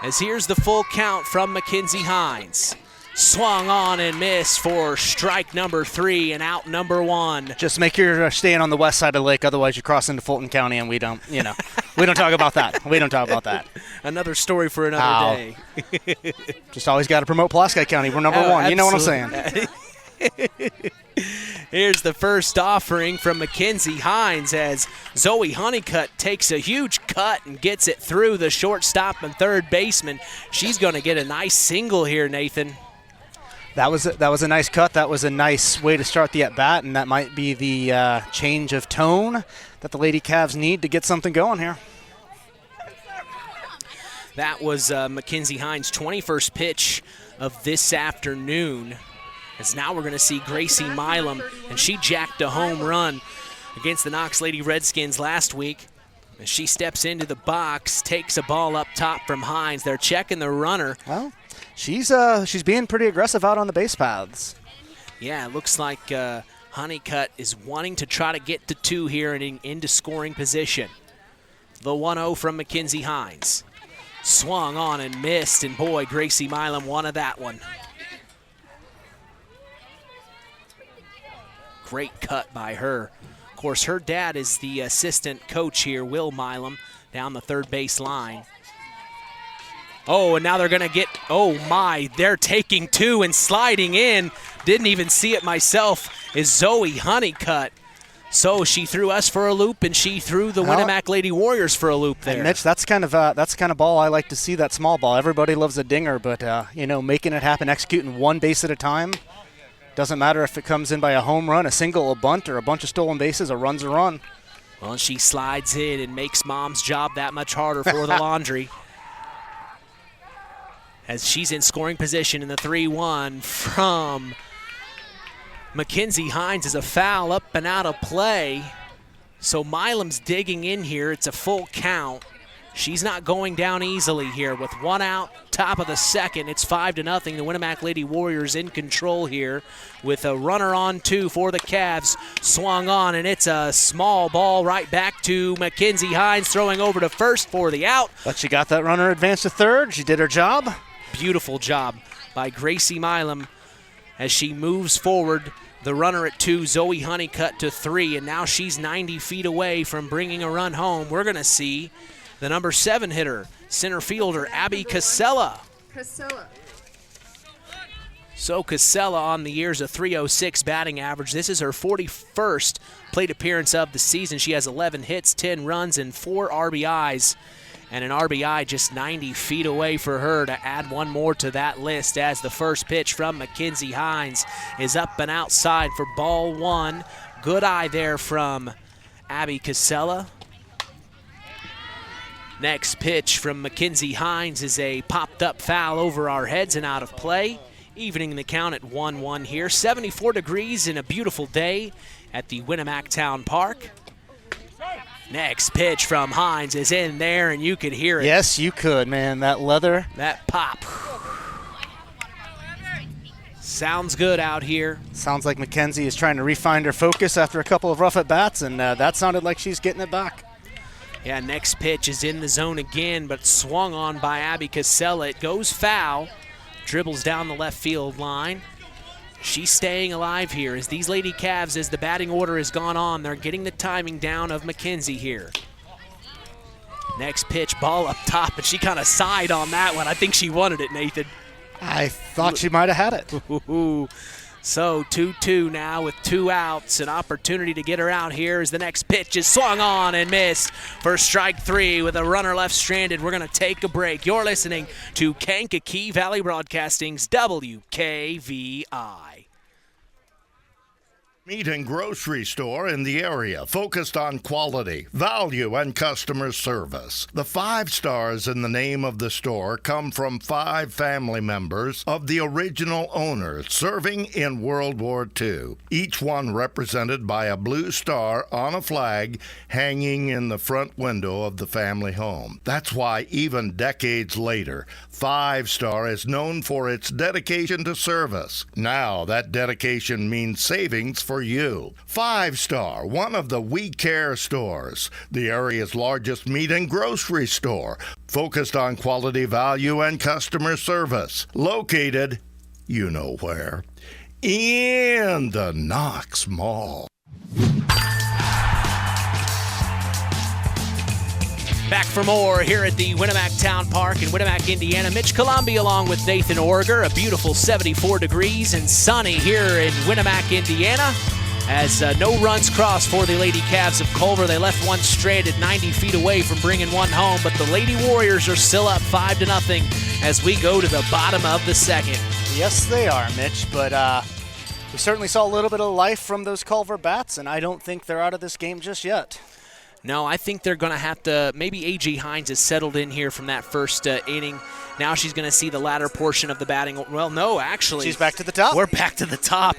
As here's the full count from Mackenzie Hines. Swung on and missed for strike number 3 and out number 1. Just make sure you're staying on the west side of the lake, otherwise you cross into Fulton County, and we don't talk about that. We don't talk about that. Another story for another day. Just always got to promote Pulaski County. We're number 1. You know what I'm saying. Here's the first offering from Mackenzie Hines, as Zoe Honeycutt takes a huge cut and gets it through the shortstop and third baseman. She's going to get a nice single here, Nathan. That was a nice cut. That was a nice way to start the at-bat, and that might be the change of tone that the Lady Cavs need to get something going here. That was Mackenzie Hines' 21st pitch of this afternoon. As now we're going to see Gracie Milam, and she jacked a home run against the Knox Lady Redskins last week. As she steps into the box, takes a ball up top from Hines. They're checking the runner. Well, she's being pretty aggressive out on the base paths. Yeah, it looks like Honeycutt is wanting to try to get to 2 here and into scoring position. The 1-0 from Mackenzie Hines. Swung on and missed, and boy, Gracie Milam wanted that one. Great cut by her. Of course, her dad is the assistant coach here, Will Milam, down the third base line. Oh, and now they're going to get, oh my, they're taking 2 and sliding in. Didn't even see it myself, is Zoe Honeycutt. So she threw us for a loop, and she threw the Winamac Lady Warriors for a loop there. And Mitch, that's kind of ball I like to see, that small ball. Everybody loves a dinger, but making it happen, executing one base at a time. Doesn't matter if it comes in by a home run, a single, a bunt, or a bunch of stolen bases. A run's a run. Well, she slides in and makes Mom's job that much harder for the laundry. As she's in scoring position in the 3-1 from Mackenzie Hines is a foul up and out of play. So Milam's digging in here. It's a full count. She's not going down easily here. With 1 out, top of the second, it's 5-0. The Winamac Lady Warriors in control here with a runner on 2 for the Cavs. Swung on, and it's a small ball right back to Mackenzie Hines, throwing over to first for the out. But she got that runner advanced to third. She did her job. Beautiful job by Gracie Milam as she moves forward. The runner at 2, Zoe Honeycutt to 3, and now she's 90 feet away from bringing a run home. We're going to see the number 7 hitter, center fielder, Abby Casella. So Casella on the year's a .306 batting average. This is her 41st plate appearance of the season. She has 11 hits, 10 runs, and 4 RBIs. And an RBI just 90 feet away for her to add one more to that list as the first pitch from Mackenzie Hines is up and outside for ball 1. Good eye there from Abby Casella. Next pitch from Mackenzie Hines is a popped-up foul over our heads and out of play, evening the count at 1-1 here. 74 degrees and a beautiful day at the Winamac Town Park. Next pitch from Hines is in there, and you could hear it. Yes, you could, man. That leather. That pop. Sounds good out here. Sounds like Mackenzie is trying to refine her focus after a couple of rough at-bats, and that sounded like she's getting it back. Yeah, next pitch is in the zone again, but swung on by Abby Casella. It goes foul, dribbles down the left field line. She's staying alive here as these Lady Cavs, as the batting order has gone on, they're getting the timing down of Mackenzie here. Next pitch, ball up top, and she kind of sighed on that one. I think she wanted it, Nathan. I thought she might have had it. So 2-2 now with 2 outs. An opportunity to get her out here as the next pitch is swung on and missed for strike 3 with a runner left stranded. We're going to take a break. You're listening to Kankakee Valley Broadcasting's WKVI. Meat and grocery store in the area focused on quality, value, and customer service. The 5 stars in the name of the store come from 5 family members of the original owner serving in World War II, each one represented by a blue star on a flag hanging in the front window of the family home. That's why even decades later, 5 Star is known for its dedication to service. Now that dedication means savings for you. 5 Star, one of the We Care stores, the area's largest meat and grocery store, focused on quality, value, and customer service. Located, you know where, in the Knox Mall. Back for more here at the Winamac Town Park in Winamac, Indiana. Mitch Columbia along with Nathan Orger. A beautiful 74 degrees and sunny here in Winamac, Indiana. As no runs crossed for the Lady Cavs of Culver. They left one stranded 90 feet away from bringing one home. But the Lady Warriors are still up 5-0 as we go to the bottom of the second. Yes, they are, Mitch, but we certainly saw a little bit of life from those Culver bats, and I don't think they're out of this game just yet. No, I think they're going to have to, maybe A.J. Hines has settled in here from that first inning. Now she's going to see the latter portion of the batting. Well, no, actually. She's back to the top. We're back to the top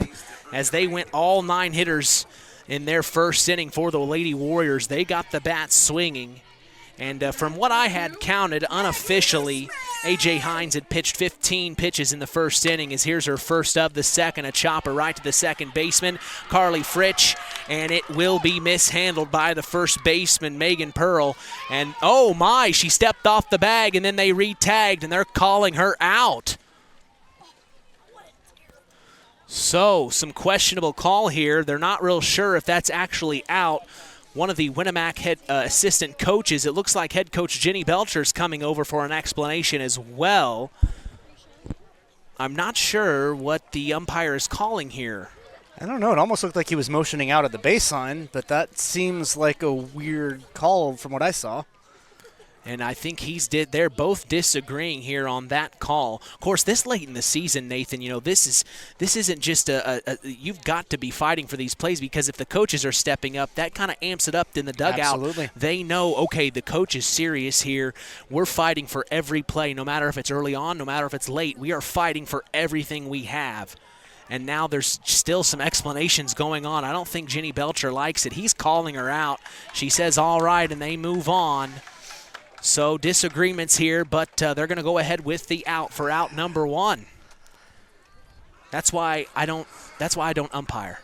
as they went all 9 hitters in their first inning for the Lady Warriors. They got the bats swinging. And from what I had counted unofficially, A.J. Hines had pitched 15 pitches in the first inning. As here's her first of the second, a chopper right to the second baseman, Carly Fritsch, and it will be mishandled by the first baseman, Megan Pearl. And oh my, she stepped off the bag, and then they re-tagged, and they're calling her out. So, some questionable call here. They're not real sure if that's actually out. One of the Winamac head assistant coaches, it looks like head coach Jenny Belcher is coming over for an explanation as well. I'm not sure what the umpire is calling here. I don't know. It almost looked like he was motioning out at the baseline, but that seems like a weird call from what I saw. And I think they're both disagreeing here on that call. Of course, this late in the season, Nathan, this isn't just you've got to be fighting for these plays, because if the coaches are stepping up, that kind of amps it up in the dugout. Absolutely. They know, okay, the coach is serious here. We're fighting for every play, no matter if it's early on, no matter if it's late. We are fighting for everything we have. And now there's still some explanations going on. I don't think Jenny Belcher likes it. He's calling her out. She says, all right, and they move on. So disagreements here, but they're going to go ahead with the out for out number 1. That's why I don't umpire.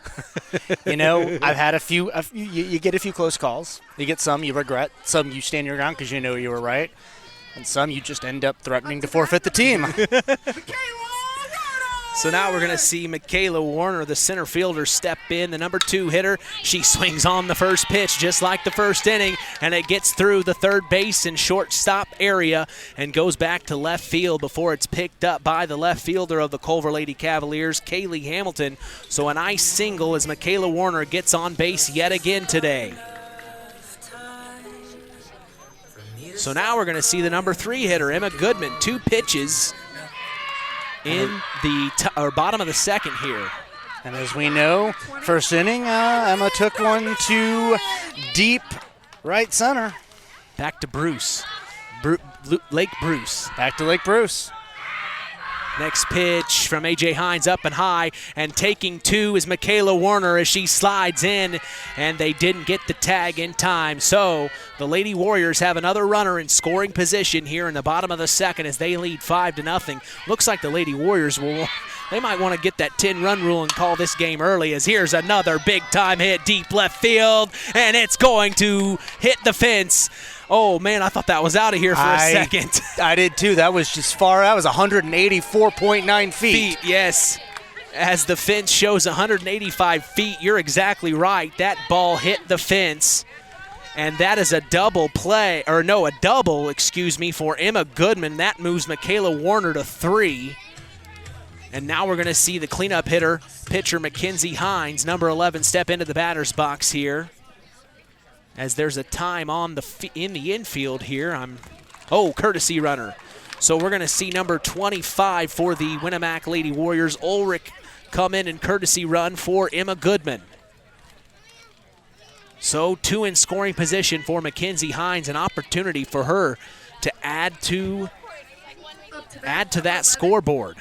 I've had a few. You get a few close calls. You get some you regret. Some you stand your ground because you know you were right, and some you just end up threatening to forfeit the team. So now we're going to see Michaela Warner, the center fielder, step in, the number 2 hitter. She swings on the first pitch just like the first inning, and it gets through the third base and shortstop area and goes back to left field before it's picked up by the left fielder of the Culver Lady Cavaliers, Kaylee Hamilton. So a nice single as Michaela Warner gets on base yet again today. So now we're going to see the number 3 hitter, Emma Goodman, 2 pitches in the bottom of the second here. And as we know, first inning, Emma took one to deep right center. Back to Bruce. Lake Bruce. Back to Lake Bruce. Next pitch from A.J. Hines up and high, and taking 2 is Michaela Warner as she slides in, and they didn't get the tag in time. So the Lady Warriors have another runner in scoring position here in the bottom of the second as they lead 5-0. Looks like the Lady Warriors they might want to get that 10-run rule and call this game early, as here's another big-time hit deep left field, and it's going to hit the fence. Oh, man, I thought that was out of here for a second. I did, too. That was just far out. It was 184.9 feet. Yes. As the fence shows 185 feet, you're exactly right. That ball hit the fence. And that is a double, for Emma Goodman. That moves Michaela Warner to 3. And now we're going to see the cleanup hitter, pitcher Mackenzie Hines, number 11, step into the batter's box here. As there's a time on in the infield here. Courtesy runner. So we're going to see number 25 for the Winamac Lady Warriors, Ulrich, come in and courtesy run for Emma Goodman. So 2 in scoring position for Mackenzie Hines, an opportunity for her to add to that scoreboard.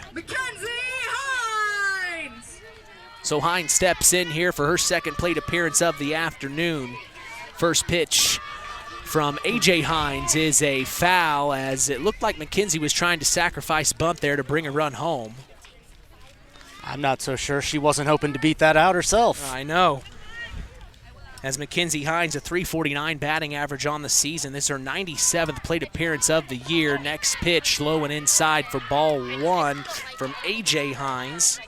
So Hines steps in here for her second plate appearance of the afternoon. First pitch from A.J. Hines is a foul, as it looked like Mackenzie was trying to sacrifice bunt there to bring a run home. I'm not so sure she wasn't hoping to beat that out herself. I know. As Mackenzie Hines, a .349 batting average on the season. This is her 97th plate appearance of the year. Next pitch, low and inside for ball 1 from A.J. Hines.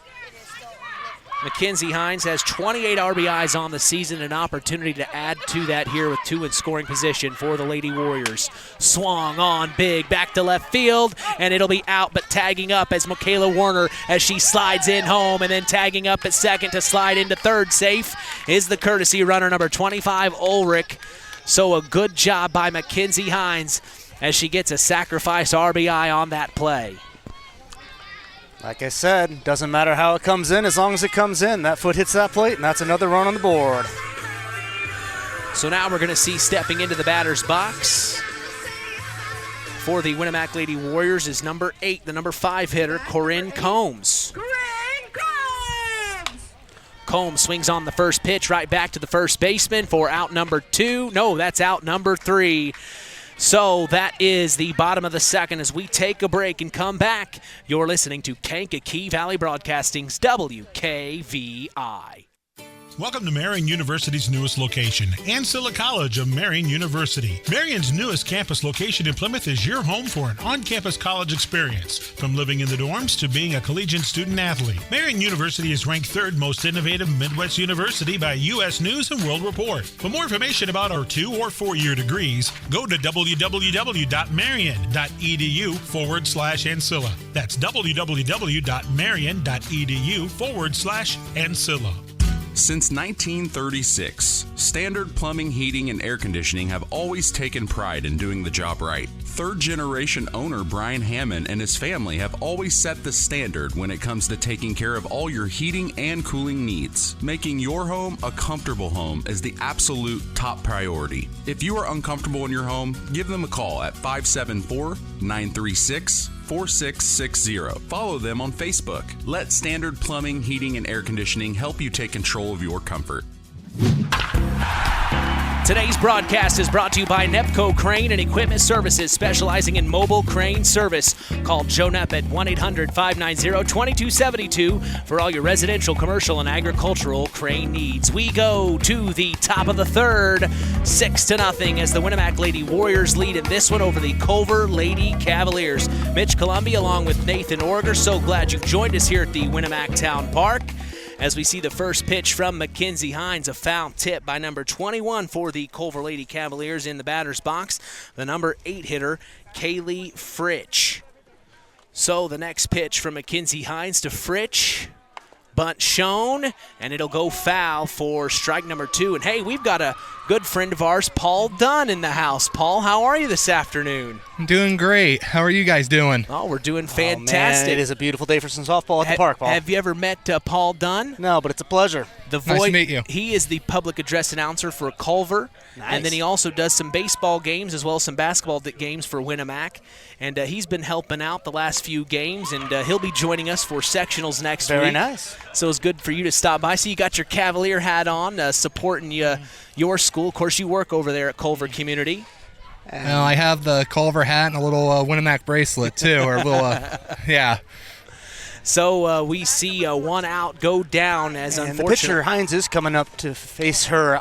Mackenzie Hines has 28 RBIs on the season, an opportunity to add to that here with 2 in scoring position for the Lady Warriors. Swung on big, back to left field, and it'll be out, but tagging up as Michaela Warner as she slides in home, and then tagging up at second to slide into third safe is the courtesy runner, number 25, Ulrich. So a good job by Mackenzie Hines as she gets a sacrifice RBI on that play. Like I said, doesn't matter how it comes in, as long as it comes in. That foot hits that plate, and that's another run on the board. So now we're going to see stepping into the batter's box for the Winamac Lady Warriors is number 8, the number 5 hitter, Corinne Combs. Combs swings on the first pitch right back to the first baseman for out number 2. No, that's out number 3. So that is the bottom of the second as we take a break and come back. You're listening to Kankakee Valley Broadcasting's WKVI. Welcome to Marion University's newest location, Ancilla College of Marion University. Marion's newest campus location in Plymouth is your home for an on-campus college experience. From living in the dorms to being a collegiate student-athlete, Marion University is ranked 3rd most innovative Midwest university by U.S. News and World Report. For more information about our 2- or 4-year degrees, go to www.marion.edu/Ancilla. That's www.marion.edu/Ancilla. Since 1936, Standard Plumbing, Heating, and Air Conditioning have always taken pride in doing the job right. Third-generation owner Brian Hammond and his family have always set the standard when it comes to taking care of all your heating and cooling needs. Making your home a comfortable home is the absolute top priority. If you are uncomfortable in your home, give them a call at 574-936-4660. Follow them on Facebook. Let Standard Plumbing, Heating, and Air Conditioning help you take control of your comfort. Today's broadcast is brought to you by Nepco Crane and Equipment Services, specializing in mobile crane service. Call Joe Nepp at 1-800-590-2272 for all your residential, commercial, and agricultural crane needs. We go to the top of the third, 6-0 as the Winamac Lady Warriors lead in this one over the Culver Lady Cavaliers. Mitch Columbia along with Nathan Orger, so glad you've joined us here at the Winamac Town Park. As we see the first pitch from Mackenzie Hines, a foul tip by number 21 for the Culver Lady Cavaliers in the batter's box, the number 8 hitter, Kaylee Fritsch. So the next pitch from Mackenzie Hines to Fritsch. Bunt shown, and it'll go foul for strike number 2. And hey, we've got a good friend of ours, Paul Dunn, in the house. Paul, how are you this afternoon? I'm doing great. How are you guys doing? Oh, we're doing fantastic. Oh, man, it is a beautiful day for some softball at the park, Paul. Have you ever met Paul Dunn? No, but it's a pleasure. Nice to meet you. He is the public address announcer for Culver, and then he also does some baseball games as well as some basketball games for Winamac. And he's been helping out the last few games, and he'll be joining us for sectionals next week. Very nice. So it's good for you to stop by. So you got your Cavalier hat on, supporting your school. Of course, you work over there at Culver Community. Well, I have the Culver hat and a little Winamac bracelet, too. Or yeah. So we see one out go down as and unfortunately. The pitcher, Hines, is coming up to face her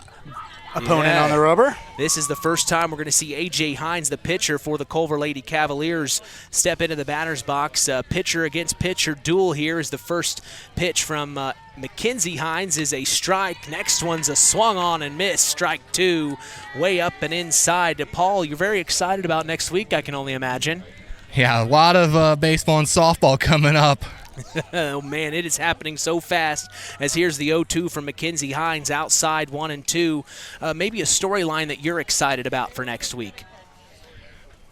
opponent on the rubber. This is the first time we're going to see A.J. Hines, the pitcher for the Culver Lady Cavaliers, step into the batter's box. Pitcher against pitcher duel here is the first pitch from Mackenzie Hines is a strike. Next one's a swung on and miss. Strike 2, way up and inside. Paul, you're very excited about next week, I can only imagine. Yeah, a lot of baseball and softball coming up. Oh, man, it is happening so fast as here's the 0-2 from Mackenzie Hines outside 1-2. Maybe a storyline that you're excited about for next week.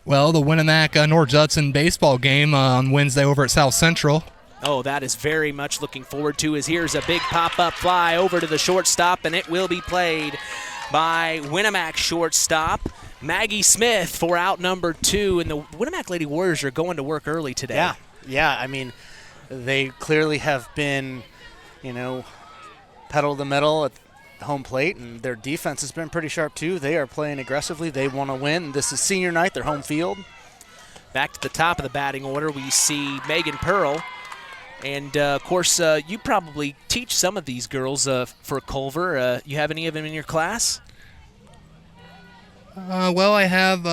Well, the Winamac North Judson baseball game on Wednesday over at South Central. Oh, that is very much looking forward to as here's a big pop-up fly over to the shortstop, and it will be played by Winamac shortstop Maggie Smith for out number 2. And the Winamac Lady Warriors are going to work early today. Yeah, I mean, they clearly have been, pedal to the metal at the home plate, and their defense has been pretty sharp too. They are playing aggressively. They want to win. This is senior night, their home field. Back to the top of the batting order, we see Megan Pearl. And, of course, you probably teach some of these girls for Culver. You have any of them in your class? Well, I have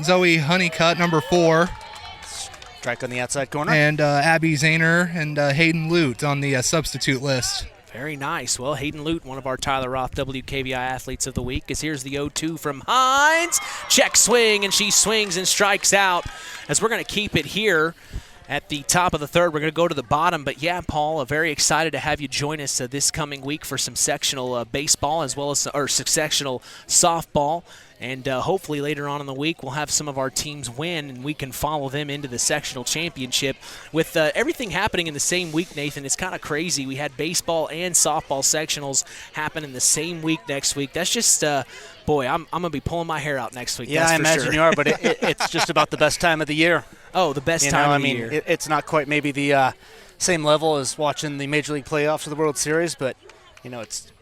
Zoe Honeycutt, number 4. Strike on the outside corner. And Abby Zahner and Hayden Lute on the substitute list. Very nice. Well, Hayden Lute, one of our Tyler Roth WKVI Athletes of the Week, as here's the 0-2 from Hines. Check swing, and she swings and strikes out. As we're going to keep it here at the top of the third, we're going to go to the bottom. But, yeah, Paul, very excited to have you join us this coming week for some sectional baseball as well as sectional softball. And hopefully later on in the week we'll have some of our teams win and we can follow them into the sectional championship. With everything happening in the same week, Nathan, it's kind of crazy. We had baseball and softball sectionals happen in the same week next week. That's just, boy, I'm going to be pulling my hair out next week. Yeah, that's I for imagine sure. you are, but it's just about the best time of the year. Oh, the best time of the year. It's not quite maybe the same level as watching the Major League playoffs or the World Series, but, it's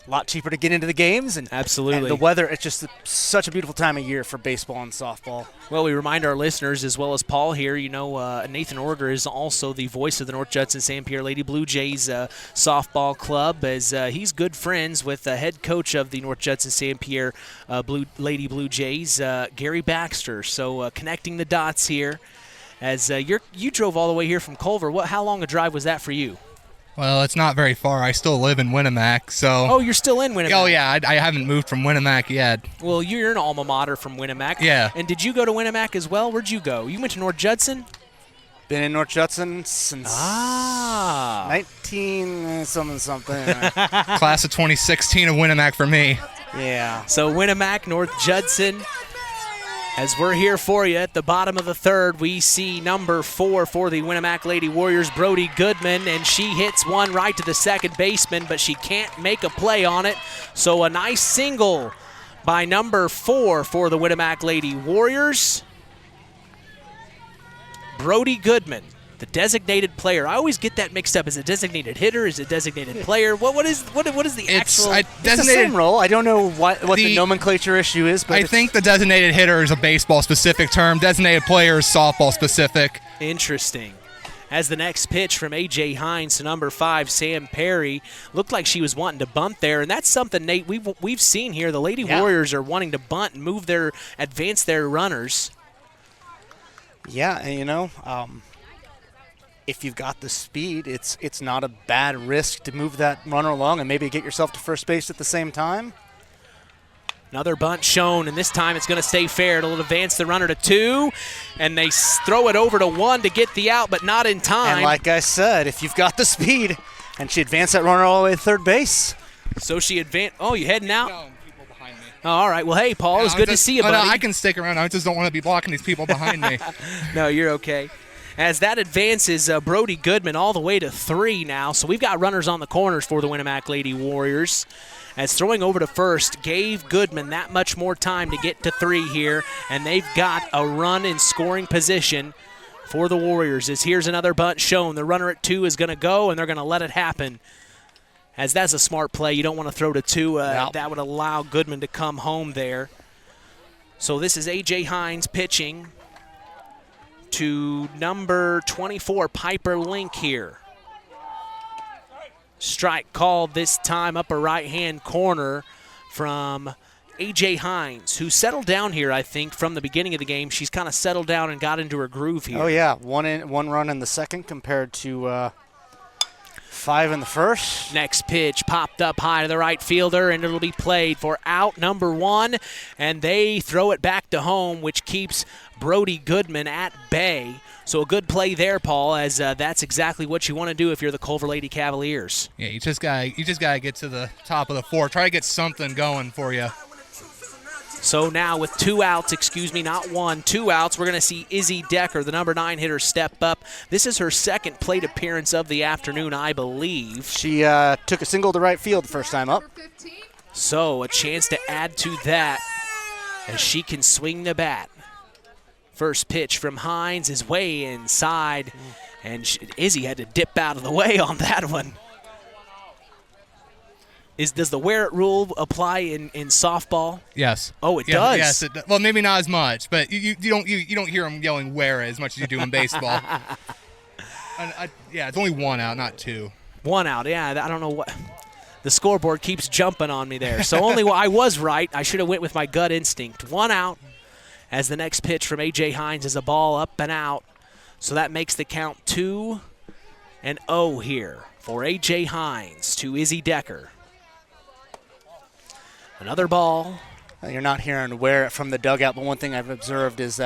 a lot cheaper to get into the games. And absolutely. And the weather, it's just such a beautiful time of year for baseball and softball. Well, we remind our listeners, as well as Paul here, Nathan Orger is also the voice of the North Judson St. Pierre Lady Blue Jays softball club, as he's good friends with the head coach of the North Judson St. Pierre Lady Blue Jays, Gary Baxter. So connecting the dots here, as you drove all the way here from Culver. How long a drive was that for you? Well, it's not very far. I still live in Winamac, so... Oh, you're still in Winamac? Oh, yeah. I haven't moved from Winamac yet. Well, you're an alma mater from Winamac. Yeah. And did you go to Winamac as well? Where'd you go? You went to North Judson? Been in North Judson since 19-something. Class of 2016 of Winamac for me. Yeah. So Winamac, North Judson. As we're here for you at the bottom of the third, we see number 4 for the Winamac Lady Warriors, Brody Goodman, and she hits one right to the second baseman, but she can't make a play on it. So a nice single by number 4 for the Winamac Lady Warriors. Brody Goodman, the designated player. I always get that mixed up. Is it designated hitter? Is it designated player? What is the actual? It's the same role. I don't know what the nomenclature issue is, but I think the designated hitter is a baseball-specific term. Designated player is softball-specific. Interesting. As the next pitch from A.J. Hines to number 5, Sam Perry, looked like she was wanting to bunt there, and that's something, Nate, we've seen here. The Lady Warriors are wanting to bunt and advance their runners. Yeah, and if you've got the speed, it's not a bad risk to move that runner along and maybe get yourself to first base at the same time. Another bunt shown, and this time it's going to stay fair. It'll advance the runner to 2, and they throw it over to 1 to get the out, but not in time. And like I said, if you've got the speed, and she advanced that runner all the way to third base. So she advanced. Oh, you heading out? No, people behind me. Oh, all right. Well, hey, Paul, it's good to see you, buddy. No, I can stick around. I just don't want to be blocking these people behind me. No, you're okay. As that advances Brody Goodman all the way to 3 now. So we've got runners on the corners for the Winamac Lady Warriors. As throwing over to first gave Goodman that much more time to get to 3 here. And they've got a run in scoring position for the Warriors. As here's another bunt shown. The runner at 2 is going to go, and they're going to let it happen. As that's a smart play. You don't want to throw to 2. That would allow Goodman to come home there. So this is A.J. Hines pitching to number 24, Piper Link here. Strike called this time, upper right-hand corner from A.J. Hines, who settled down here, I think, from the beginning of the game. She's kind of settled down and got into her groove here. Oh, yeah. One run in the second compared to 5 in the first. Next pitch popped up high to the right fielder, and it'll be played for out number 1, and they throw it back to home, which keeps Brody Goodman at bay. So a good play there, Paul, as that's exactly what you want to do if you're the Culver Lady Cavaliers. Yeah, you just gotta get to the top of the 4. Try to get something going for you. So now with 2 outs, not 1, 2 outs, we're going to see Izzy Decker, the number 9 hitter, step up. This is her second plate appearance of the afternoon, I believe. She took a single to right field the first time up. So a chance to add to that as she can swing the bat. First pitch from Hines is way inside, and Izzy had to dip out of the way on that one. Does the wear it rule apply in softball? Yes. Oh, it does? Yes. Well, maybe not as much, but you don't hear them yelling wear it as much as you do in baseball. It's only 1 out, not 2. 1 out, yeah. I don't know what. The scoreboard keeps jumping on me there. So I was right. I should have went with my gut instinct. 1 out. As the next pitch from A.J. Hines is a ball up and out. So that makes the count 2-0 here for A.J. Hines to Izzy Decker. Another ball. You're not hearing wear it from the dugout, but one thing I've observed is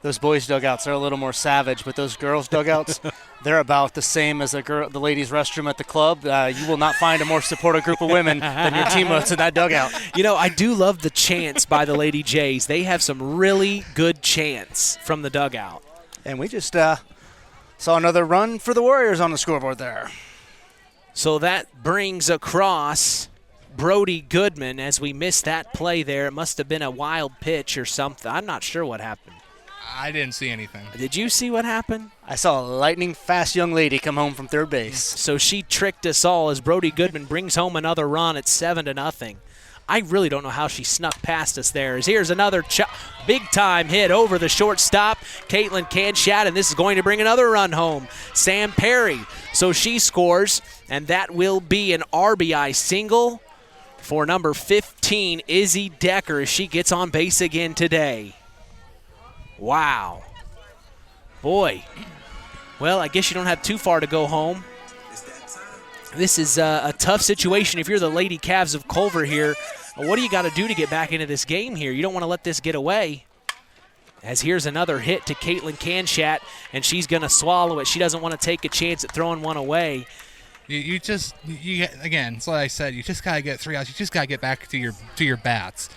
those boys' dugouts are a little more savage, but those girls' dugouts, They're about the same as the ladies' restroom at the club. You will not find a more supportive group of women than your teammates in that dugout. You know, I do love the chants by the Lady Jays. They have some really good chants from the dugout. And we just saw another run for the Warriors on the scoreboard there. So that brings across Brody Goodman as we missed that play there. It must have been a wild pitch or something. I'm not sure what happened. I didn't see anything. Did you see what happened? I saw a lightning-fast young lady come home from third base. So she tricked us all as Brody Goodman brings home another run at 7-0. I really don't know how she snuck past us there. As here's another big-time hit over the shortstop, Caitlin Kanshat, and this is going to bring another run home. Sam Perry. So she scores, and that will be an RBI single for number 15, Izzy Decker, as she gets on base again today. Wow. Boy. Well, I guess you don't have too far to go home. This is a tough situation if you're the Lady Cavs of Culver here. What do you got to do to get back into this game here? You don't want to let this get away. As here's another hit to Caitlin Kanshat, and she's going to swallow it. She doesn't want to take a chance at throwing one away. You again, it's like I said, you just got to get 3 outs. You just got to get back to your bats.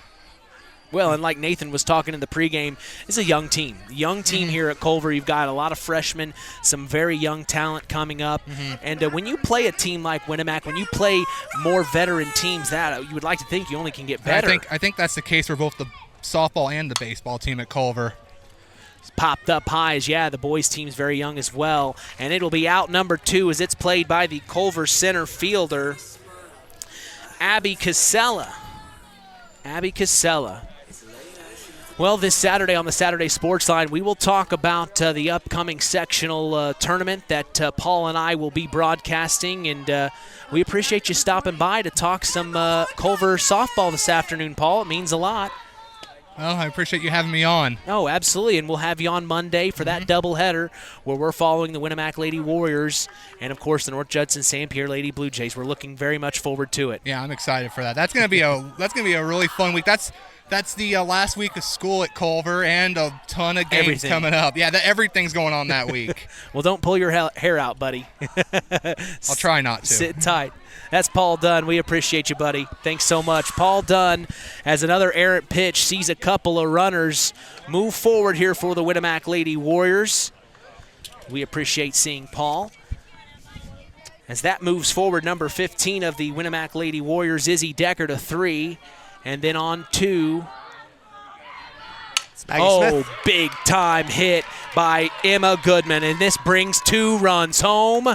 Well, and like Nathan was talking in the pregame, it's a young team. Young team here at Culver. You've got a lot of freshmen, some very young talent coming up. And when you play a team like Winamac, when you play more veteran teams, that you would like to think you only can get better. I think that's the case for both the softball and the baseball team at Culver. It's popped up high as, the boys team's very young as well. And it'll be out number 2 as it's played by the Culver center fielder, Abby Casella. Well, this Saturday on the Saturday Sports Line, we will talk about the upcoming sectional tournament that Paul and I will be broadcasting, and we appreciate you stopping by to talk some Culver softball this afternoon, Paul. It means a lot. Well, I appreciate you having me on. Oh, absolutely, and we'll have you on Monday for that doubleheader where we're following the Winamac Lady Warriors and, of course, the North Judson St. Pierre Lady Blue Jays. We're looking very much forward to it. Yeah, I'm excited for that. That's gonna be a really fun week. That's the last week of school at Culver and a ton of games coming up. Yeah, everything's going on that week. Well, don't pull your hair out, buddy. I'll try not to. Sit tight. That's Paul Dunn. We appreciate you, buddy. Thanks so much. Paul Dunn, as another errant pitch, sees a couple of runners move forward here for the Winamac Lady Warriors. We appreciate seeing Paul. As that moves forward, number 15 of the Winamac Lady Warriors, Izzy Decker, to 3. And then on 2. Big time hit by Emma Goodman. And this brings 2 runs home.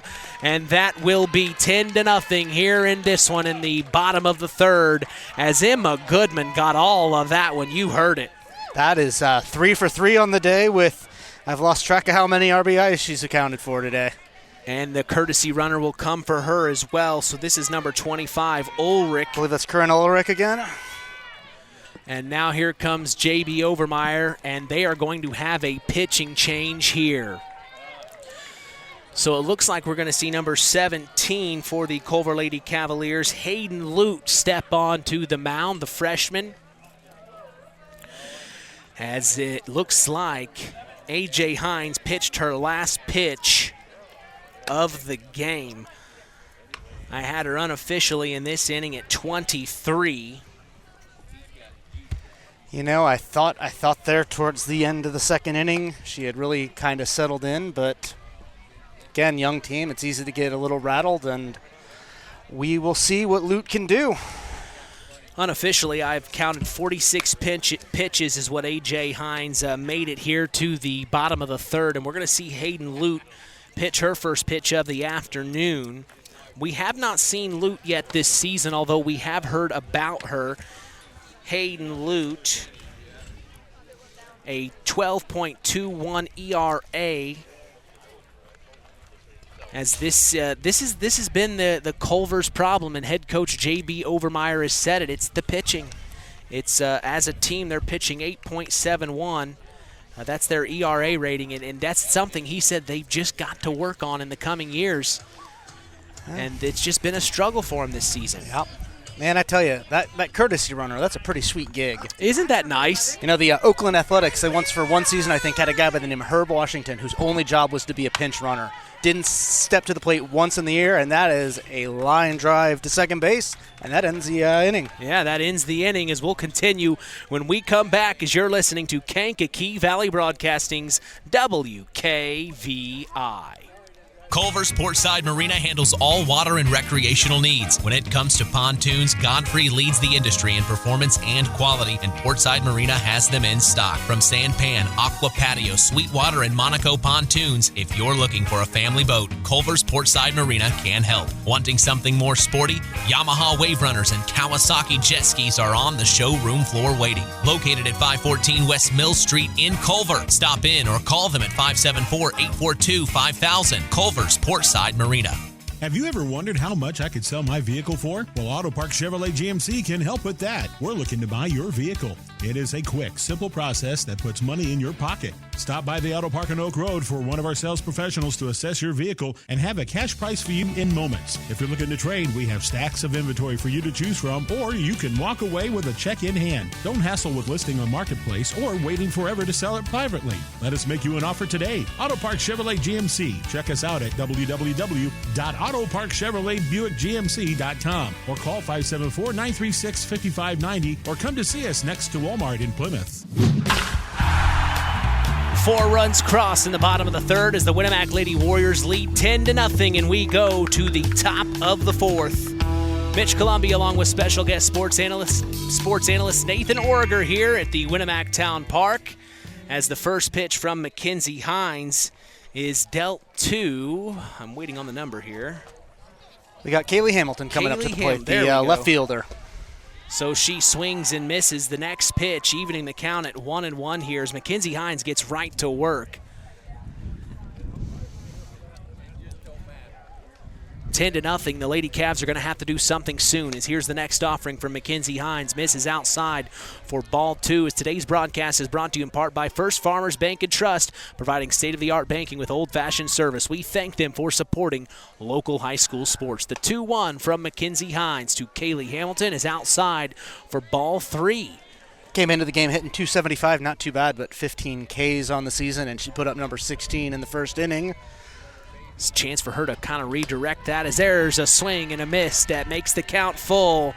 And that will be 10-0 here in this one in the bottom of the 3rd. As Emma Goodman got all of that one. You heard it. That is 3 for 3 on the day with, I've lost track of how many RBIs she's accounted for today. And the courtesy runner will come for her as well. So this is number 25, Ulrich. I believe that's Corinne Ulrich again. And now here comes J.B. Overmeyer, and they are going to have a pitching change here. So it looks like we're going to see number 17 for the Culver Lady Cavaliers, Hayden Lute, step on to the mound, the freshman. As it looks like A.J. Hines pitched her last pitch of the game. I had her unofficially in this inning at 23. You know, I thought there towards the end of the second inning she had really kind of settled in, but again, young team, it's easy to get a little rattled, and we will see what Lute can do. Unofficially, I've counted 46 pitches is what A.J. Hines made it here to the bottom of the 3rd, and we're going to see Hayden Lute pitch her first pitch of the afternoon. We have not seen Lute yet this season, although we have heard about her. Hayden Lute, a 12.21 ERA. As this has been the Culver's problem, and head coach J.B. Overmeyer has said it. It's the pitching. It's as a team they're pitching 8.71. That's their ERA rating, and that's something he said they've just got to work on in the coming years. And it's just been a struggle for them this season. Yep. Man, I tell you, that courtesy runner, that's a pretty sweet gig. Isn't that nice? You know, the Oakland Athletics, they once for one season, I think, had a guy by the name of Herb Washington whose only job was to be a pinch runner. Didn't step to the plate once in the year, and that is a line drive to second base, and that ends the inning. Yeah, that ends the inning as we'll continue when we come back as you're listening to Kankakee Valley Broadcasting's WKVI. Culver's Portside Marina handles all water and recreational needs. When it comes to pontoons, Godfrey leads the industry in performance and quality, and Portside Marina has them in stock. From Sanpan, Aqua Patio, Sweetwater, and Monaco pontoons, if you're looking for a family boat, Culver's Portside Marina can help. Wanting something more sporty? Yamaha Wave Runners and Kawasaki jet skis are on the showroom floor waiting. Located at 514 West Mill Street in Culver. Stop in or call them at 574-842-5000. Culver's Portside Marina. Have you ever wondered how much I could sell my vehicle for? Well, Auto Park Chevrolet GMC can help with that. We're looking to buy your vehicle. It is a quick, simple process that puts money in your pocket. Stop by the Auto Park on Oak Road for one of our sales professionals to assess your vehicle and have a cash price for you in moments. If you're looking to trade, we have stacks of inventory for you to choose from, or you can walk away with a check in hand. Don't hassle with listing on Marketplace or waiting forever to sell it privately. Let us make you an offer today. Auto Park Chevrolet GMC. Check us out at www.autoparkchevroletbuickgmc.com or call 574-936-5590 or come to see us next to Walmart in Plymouth. 4 runs crossed in the bottom of the third as the Winamac Lady Warriors lead 10-0, and we go to the top of the fourth. Mitch Columbia along with special guest sports analyst Nathan Orger here at the Winamac Town Park as the first pitch from Mackenzie Hines is dealt to, I'm waiting on the number here. We got Kaylee Hamilton coming up to the plate, the left fielder. So she swings and misses the next pitch, evening the count at 1-1 here as Mackenzie Hines gets right to work. 10-0, the Lady Cavs are going to have to do something soon as here's the next offering from Mackenzie Hines. Misses outside for ball 2 as today's broadcast is brought to you in part by First Farmers Bank and Trust, providing state-of-the-art banking with old-fashioned service. We thank them for supporting local high school sports. The 2-1 from Mackenzie Hines to Kaylee Hamilton is outside for ball 3. Came into the game hitting 275, not too bad, but 15 Ks on the season, and she put up number 16 in the first inning. It's a chance for her to kind of redirect that as there's a swing and a miss that makes the count full.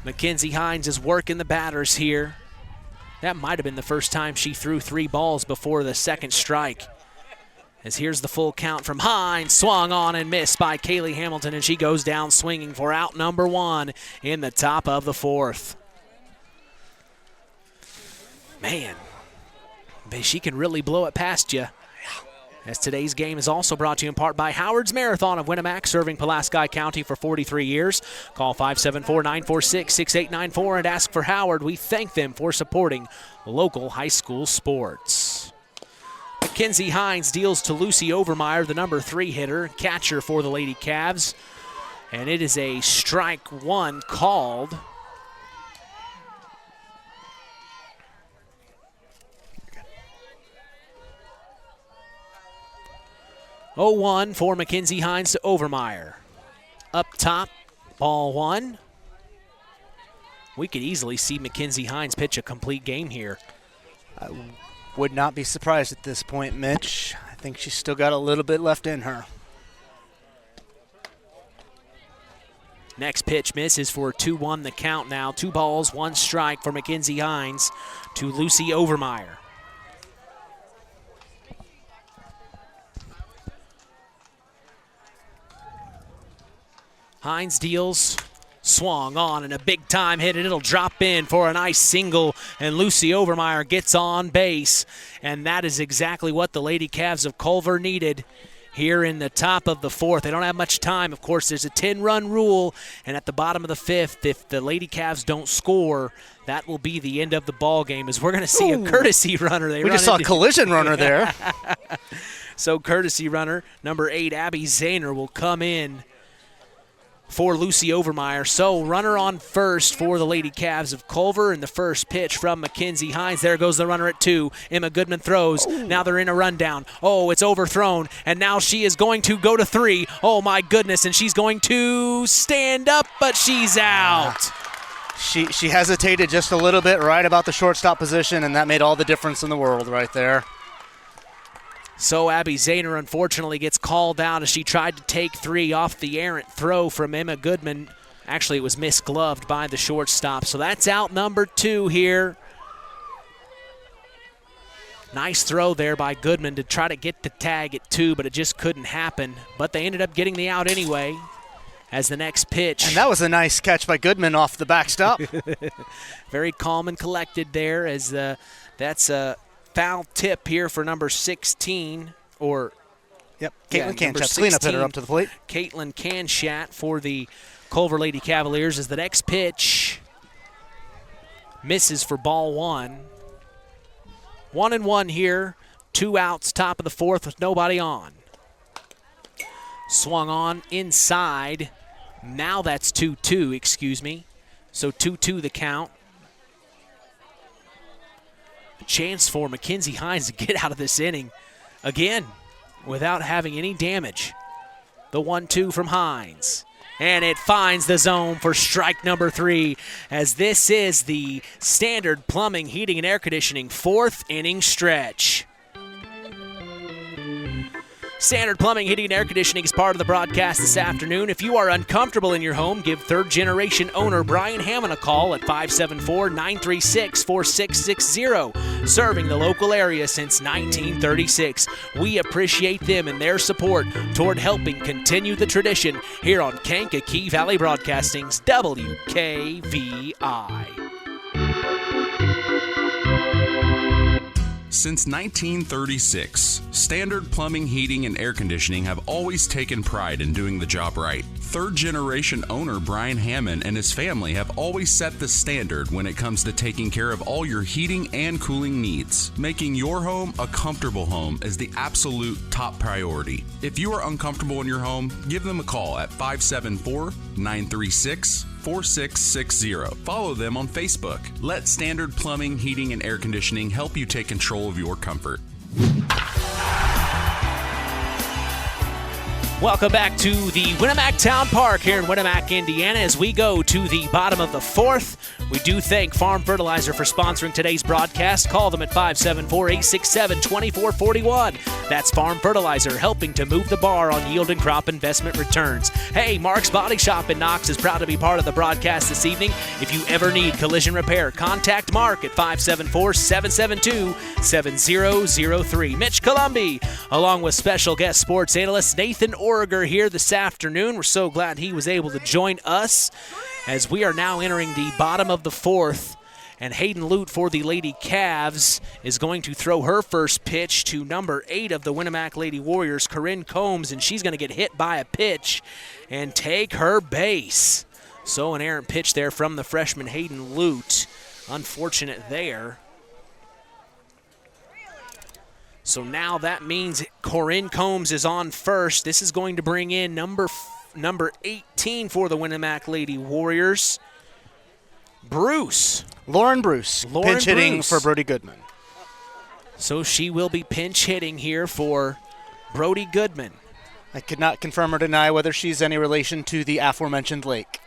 Mackenzie Hines is working the batters here. That might have been the first time she threw 3 balls before the second strike. As here's the full count from Hines, swung on and missed by Kaylee Hamilton, and she goes down swinging for out number 1 in the top of the fourth. Man, she can really blow it past you. As today's game is also brought to you in part by Howard's Marathon of Winamac, serving Pulaski County for 43 years. Call 574-946-6894 and ask for Howard. We thank them for supporting local high school sports. Mackenzie Hines deals to Lucy Overmeyer, the number 3 hitter, catcher for the Lady Cavs. And it is a strike 1 called. 0-1 for Mackenzie Hines to Overmeyer. Up top, ball 1. We could easily see Mackenzie Hines pitch a complete game here. I would not be surprised at this point, Mitch. I think she's still got a little bit left in her. Next pitch misses for 2-1 the count now. 2 balls, 1 strike for Mackenzie Hines to Lucy Overmeyer. Hines deals, swung on, and a big-time hit, and it'll drop in for a nice single, and Lucy Overmeyer gets on base, and that is exactly what the Lady Cavs of Culver needed here in the top of the fourth. They don't have much time. Of course, there's a 10-run rule, and at the bottom of the fifth, if the Lady Cavs don't score, that will be the end of the ball game, as we're going to see a courtesy runner. We just saw a collision runner there. So courtesy runner, number 8, Abby Zahner, will come in for Lucy Overmeyer. So runner on first for the Lady Cavs of Culver, and the first pitch from Mackenzie Hines. There goes the runner at 2. Emma Goodman throws. Now they're in a rundown. Oh, it's overthrown, and now she is going to go to 3. Oh my goodness, and she's going to stand up, but she's out. She hesitated just a little bit right about the shortstop position, and that made all the difference in the world right there. So Abby Zahner unfortunately gets called out as she tried to take 3 off the errant throw from Emma Goodman. Actually, it was misgloved by the shortstop. So that's out number 2 here. Nice throw there by Goodman to try to get the tag at 2, but it just couldn't happen. But they ended up getting the out anyway as the next pitch. And that was a nice catch by Goodman off the backstop. Very calm and collected there as that's a foul tip here for number 16, or Caitlin Kanshat, cleanup hitter up to the plate. Caitlin Kanshat for the Culver Lady Cavaliers as the next pitch misses for ball 1. 1-1 here, 2 outs, top of the 4th with nobody on. Swung on inside. Now that's 2-2, excuse me. So 2-2 the count. Chance for Mackenzie Hines to get out of this inning again without having any damage. The 1-2 from Hines. And it finds the zone for strike number 3, as this is the Standard Plumbing, Heating, and Air Conditioning 4th inning stretch. Standard Plumbing, Heating, and Air Conditioning is part of the broadcast this afternoon. If you are uncomfortable in your home, give third-generation owner Brian Hammond a call at 574-936-4660. Serving the local area since 1936. We appreciate them and their support toward helping continue the tradition here on Kankakee Valley Broadcasting's WKVI. Since 1936, Standard Plumbing, Heating, and Air Conditioning have always taken pride in doing the job right. Third-generation owner Brian Hammond and his family have always set the standard when it comes to taking care of all your heating and cooling needs. Making your home a comfortable home is the absolute top priority. If you are uncomfortable in your home, give them a call at 574-936-4660. Follow them on Facebook. Let Standard Plumbing, Heating, and Air Conditioning help you take control of your comfort. Welcome back to the Winamac Town Park here in Winamac, Indiana. As we go to the bottom of the 4th, we do thank Farm Fertilizer for sponsoring today's broadcast. Call them at 574-867-2441. That's Farm Fertilizer, helping to move the bar on yield and crop investment returns. Hey, Mark's Body Shop in Knox is proud to be part of the broadcast this evening. If you ever need collision repair, contact Mark at 574-772-7003. Mitch Columbi, along with special guest sports analyst Nathan Origer here this afternoon. We're so glad he was able to join us as we are now entering the bottom of the 4th. And Hayden Lute for the Lady Cavs is going to throw her first pitch to number 8 of the Winamac Lady Warriors, Corinne Combs, and she's going to get hit by a pitch and take her base. So an errant pitch there from the freshman Hayden Lute. Unfortunate there. So now that means Corinne Combs is on first. This is going to bring in number 18 for the Winamac Lady Warriors, Lauren Bruce, pinch hitting for Brody Goodman. So she will be pinch hitting here for Brody Goodman. I could not confirm or deny whether she's any relation to the aforementioned lake.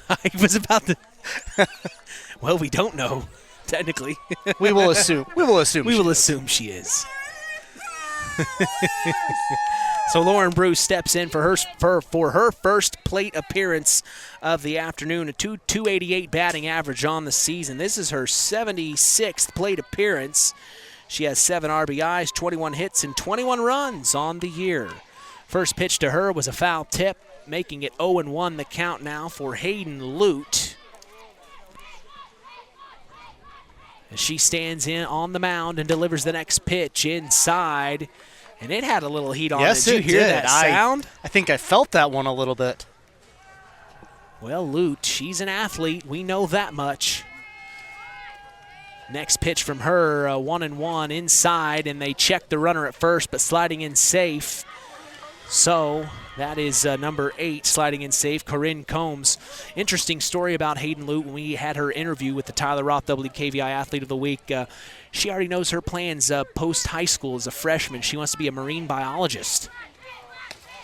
I was about to. Well, we don't know, technically. We will assume. We will assume she is. So Lauren Bruce steps in for her first plate appearance of the afternoon, a 288 batting average on the season. This is her 76th plate appearance. She has 7 RBIs, 21 hits, and 21 runs on the year. First pitch to her was a foul tip, making it 0-1 the count now for Hayden Lute. As she stands in on the mound and delivers the next pitch inside. And it had a little heat on it. Yes, Did you hear that sound? I think I felt that one a little bit. Well, Lute, she's an athlete. We know that much. Next pitch from her, 1-1 inside, and they check the runner at first, but sliding in safe. So that is number 8 sliding in safe, Corinne Combs. Interesting story about Hayden Lute. When we had her interview with the Tyler Roth WKVI Athlete of the Week, she already knows her plans post-high school as a freshman. She wants to be a marine biologist.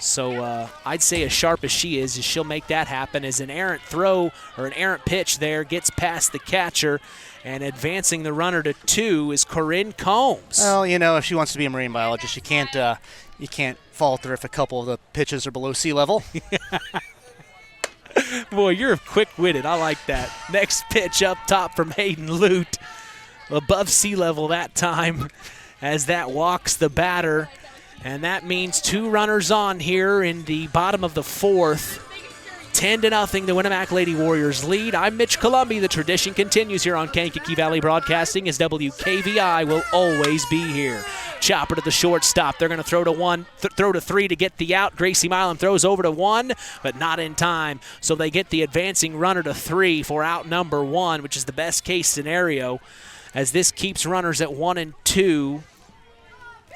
So I'd say as sharp as she is, she'll make that happen as an errant throw or an errant pitch there gets past the catcher, and advancing the runner to 2 is Corinne Combs. Well, if she wants to be a marine biologist, you can't falter if a couple of the pitches are below sea level. Boy, you're quick-witted. I like that. Next pitch up top from Hayden Lute. Above sea level that time as that walks the batter. And that means 2 runners on here in the bottom of the 4th. 10-0, the Winamac Lady Warriors lead. I'm Mitch Columbi. The tradition continues here on Kankakee Valley Broadcasting as WKVI will always be here. Chopper to the shortstop. They're going to throw to 3 to get the out. Gracie Milam throws over to 1, but not in time. So they get the advancing runner to 3 for out number 1, which is the best case scenario, as this keeps runners at 1 and 2.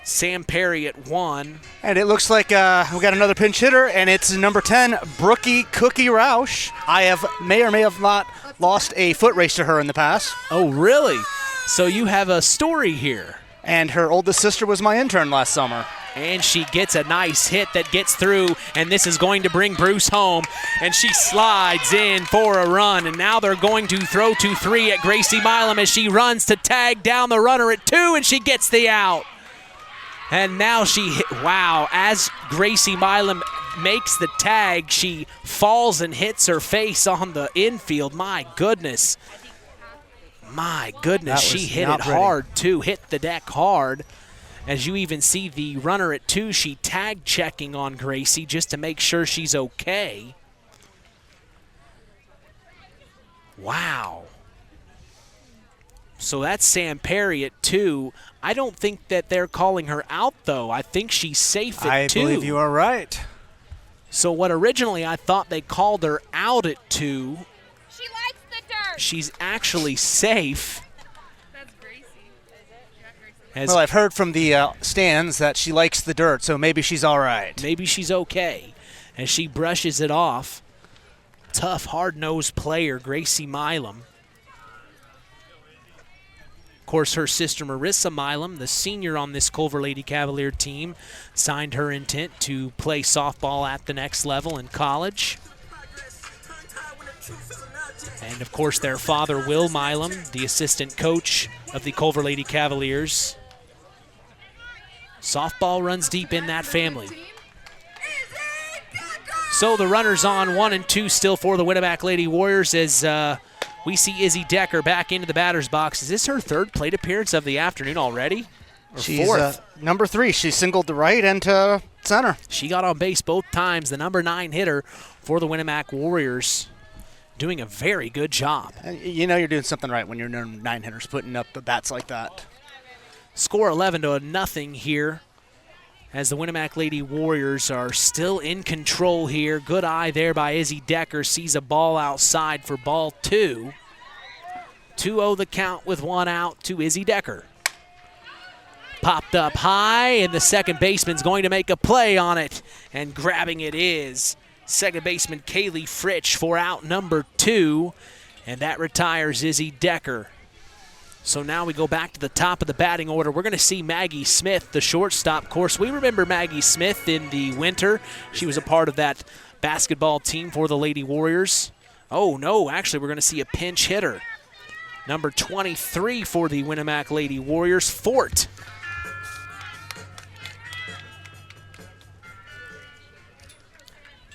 Sam Perry at 1. And it looks like we got another pinch hitter, and it's number 10, Brookie Cookie Roush. I may or may have not lost a foot race to her in the past. Oh, really? So you have a story here. And her oldest sister was my intern last summer. And she gets a nice hit that gets through, and this is going to bring Bruce home. And she slides in for a run, and now they're going to throw to 3 at Gracie Milam as she runs to tag down the runner at 2, and she gets the out. And now she hit, wow, as Gracie Milam makes the tag, she falls and hits her face on the infield. My goodness. She hit it hard, too. Hit the deck hard. As you even see the runner at 2, she tag checking on Gracie just to make sure she's okay. Wow. So that's Sam Perry at 2. I don't think that they're calling her out, though. I think she's safe at 2. I believe you are right. So what originally I thought they called her out at 2. She likes the dirt. She's actually safe. That's Gracie. Well, I've heard from the stands that she likes the dirt, so maybe she's all right. Maybe she's okay. As she brushes it off. Tough, hard-nosed player, Gracie Milam. Of course, her sister Marissa Milam, the senior on this Culver Lady Cavalier team, signed her intent to play softball at the next level in college. And, of course, their father, Will Milam, the assistant coach of the Culver Lady Cavaliers. Softball runs deep in that family. So the runners on 1 and 2 still for the Winamac Lady Warriors as we see Izzy Decker back into the batter's box. Is this her 3rd plate appearance of the afternoon already? Or She's 4th? Number 3. She singled to right and to center. She got on base both times. The number 9 hitter for the Winamac Warriors, doing a very good job. You know you're doing something right when your 9 hitters putting up the bats like that. Score 11-0 here as the Winamac Lady Warriors are still in control here. Good eye there by Izzy Decker. Sees a ball outside for ball 2. 2-0 the count with 1 out to Izzy Decker. Popped up high, and the second baseman's going to make a play on it. And grabbing it is second baseman Kaylee Fritsch for out number 2. And that retires Izzy Decker. So now we go back to the top of the batting order. We're going to see Maggie Smith, the shortstop. Of course, we remember Maggie Smith in the winter. She was a part of that basketball team for the Lady Warriors. Oh, no, actually, we're going to see a pinch hitter. Number 23 for the Winamac Lady Warriors, Fort.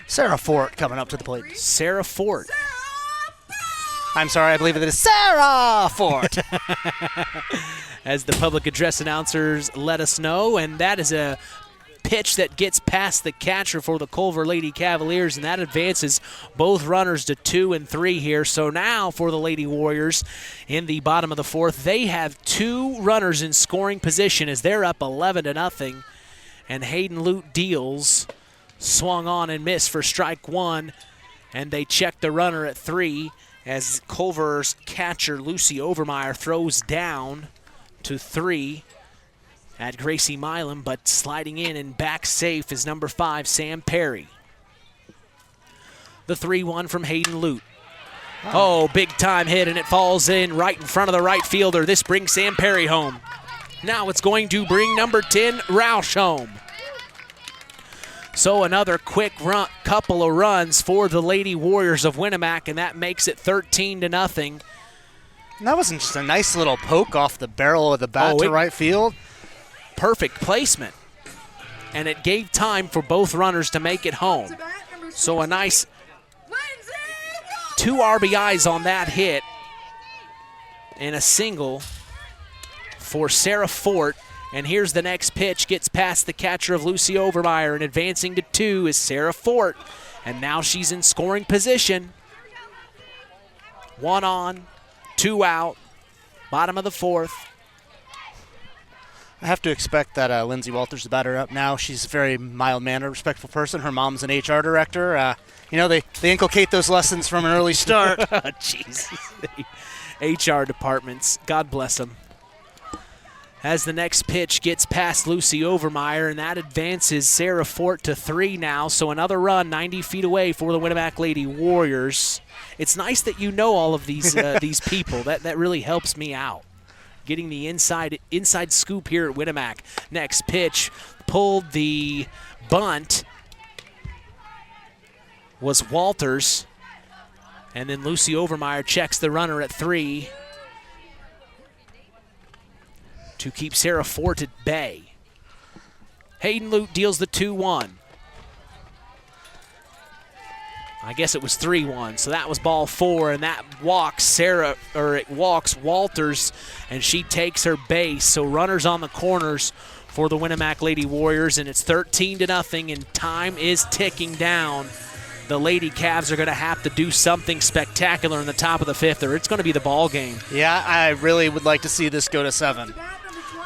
Sarah Fort coming up to the plate. Sarah Fort. I'm sorry, I believe it is Sarah Fort. As the public address announcers let us know, and that is a pitch that gets past the catcher for the Culver Lady Cavaliers, and that advances both runners to 2 and 3 here. So now for the Lady Warriors in the bottom of the 4th, they have 2 runners in scoring position as they're up 11-0, and Hayden Lute deals, swung on and missed for strike 1, and they check the runner at 3. As Culver's catcher, Lucy Overmeyer, throws down to 3 at Gracie Milam, but sliding in and back safe is number 5, Sam Perry. The 3-1 from Hayden Lute. Oh, big time hit, and it falls in right in front of the right fielder. This brings Sam Perry home. Now it's going to bring number 10, Roush, home. So another quick couple of runs for the Lady Warriors of Winamac, and that makes it 13-0. And that wasn't just a nice little poke off the barrel of the bat to right field. Perfect placement. And it gave time for both runners to make it home. So a nice 2 RBIs on that hit and a single for Sarah Fort. And here's the next pitch, gets past the catcher of Lucy Overmeyer, and advancing to 2 is Sarah Fort. And now she's in scoring position. 1 on, 2 out, bottom of the 4th. I have to expect that Lindsay Walters, the batter up now, she's a very mild-mannered, respectful person. Her mom's an HR director. They inculcate those lessons from an early start. Jesus. HR departments, God bless them. As the next pitch gets past Lucy Overmeyer, and that advances Sarah Fort to 3 now. So another run 90 feet away for the Winamac Lady Warriors. It's nice that you know all of these these people. That really helps me out. Getting the inside scoop here at Winamac. Next pitch, pulled the bunt, was Walters. And then Lucy Overmeyer checks the runner at 3. To keep Sarah Fort at bay. Hayden Lute deals the 2-1. I guess it was 3-1, so that was ball 4, and that walks Walters, and she takes her base. So runners on the corners for the Winamac Lady Warriors, and it's 13-0, and time is ticking down. The Lady Cavs are going to have to do something spectacular in the top of the 5th, or it's going to be the ball game. Yeah, I really would like to see this go to 7.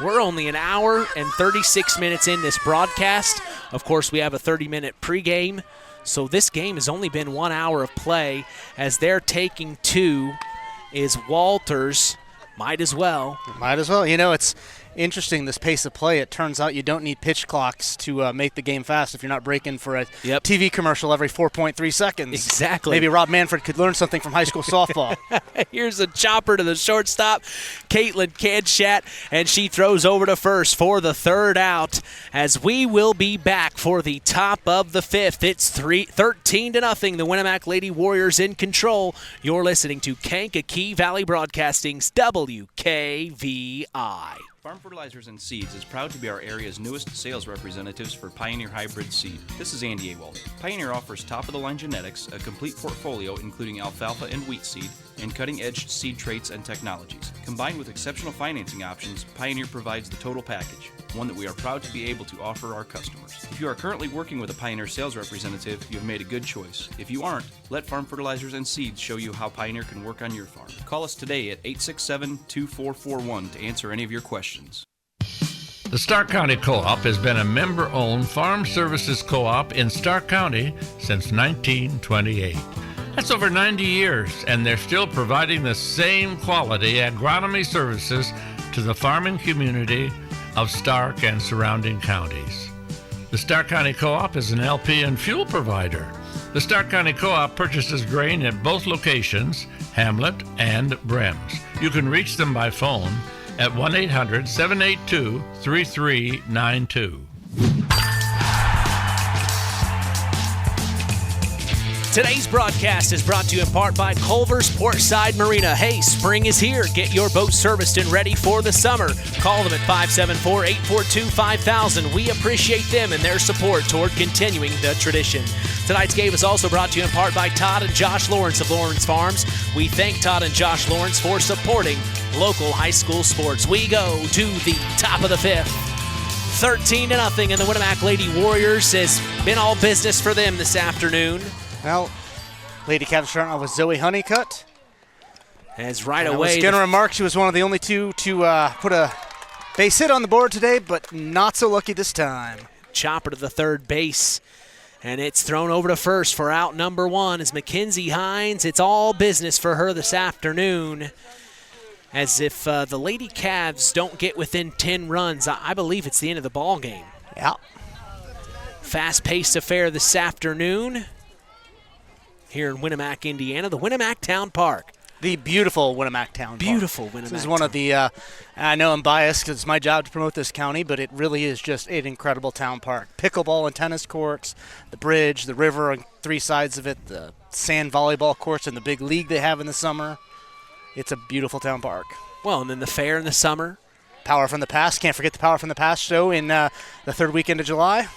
We're only an hour and 36 minutes in this broadcast. Of course, we have a 30-minute pregame. So this game has only been 1 hour of play. As they're taking 2 is Walters. Might as well. It's interesting, this pace of play. It turns out you don't need pitch clocks to make the game fast if you're not breaking for a TV commercial every 4.3 seconds. Exactly. Maybe Rob Manfred could learn something from high school softball. Here's a chopper to the shortstop, Caitlin Kanshat, and she throws over to first for the 3rd out, as we will be back for the top of the 5th. It's 13-0. The Winamac Lady Warriors in control. You're listening to Kankakee Valley Broadcasting's WKVI. Farm Fertilizers and Seeds is proud to be our area's newest sales representatives for Pioneer Hybrid Seed. This is Andy Awald. Pioneer offers top-of-the-line genetics, a complete portfolio including alfalfa and wheat seed, and cutting-edge seed traits and technologies. Combined with exceptional financing options, Pioneer provides the total package, one that we are proud to be able to offer our customers. If you are currently working with a Pioneer sales representative, you have made a good choice. If you aren't, let Farm Fertilizers and Seeds show you how Pioneer can work on your farm. Call us today at 867-2441 to answer any of your questions. The Stark County Co-op has been a member-owned farm services co-op in Stark County since 1928. That's over 90 years, and they're still providing the same quality agronomy services to the farming community of Stark and surrounding counties. The Stark County Co-op is an LP and fuel provider. The Stark County Co-op purchases grain at both locations, Hamlet and Brems. You can reach them by phone at 1-800-782-3392. Today's broadcast is brought to you in part by Culver's Portside Marina. Hey, spring is here. Get your boat serviced and ready for the summer. Call them at 574-842-5000. We appreciate them and their support toward continuing the tradition. Tonight's game is also brought to you in part by Todd and Josh Lawrence of Lawrence Farms. We thank Todd and Josh Lawrence for supporting local high school sports. We go to the top of the 5th. 13-0, and the Winamac Lady Warriors has been all business for them this afternoon. Well, Lady Cavs starting off with Zoe Honeycutt. As right away. I was going to remark she was one of the only two to put a base hit on the board today, but not so lucky this time. Chopper to the 3rd base, and it's thrown over to first for out number 1 is Mackenzie Hines. It's all business for her this afternoon. as if the Lady Cavs don't get within 10 runs, I believe it's the end of the ball game. Yeah. Fast-paced affair this afternoon here in Winamac, Indiana, the Winamac Town Park. The beautiful Winamac Town Park. Beautiful Winamac. This is one of the, I know I'm biased because it's my job to promote this county, but it really is just an incredible town park. Pickleball and tennis courts, the bridge, the river on 3 sides of it, the sand volleyball courts, and the big league they have in the summer. It's a beautiful town park. Well, and then the fair in the summer. Power from the Past. Can't forget the Power from the Past show in the third weekend of July.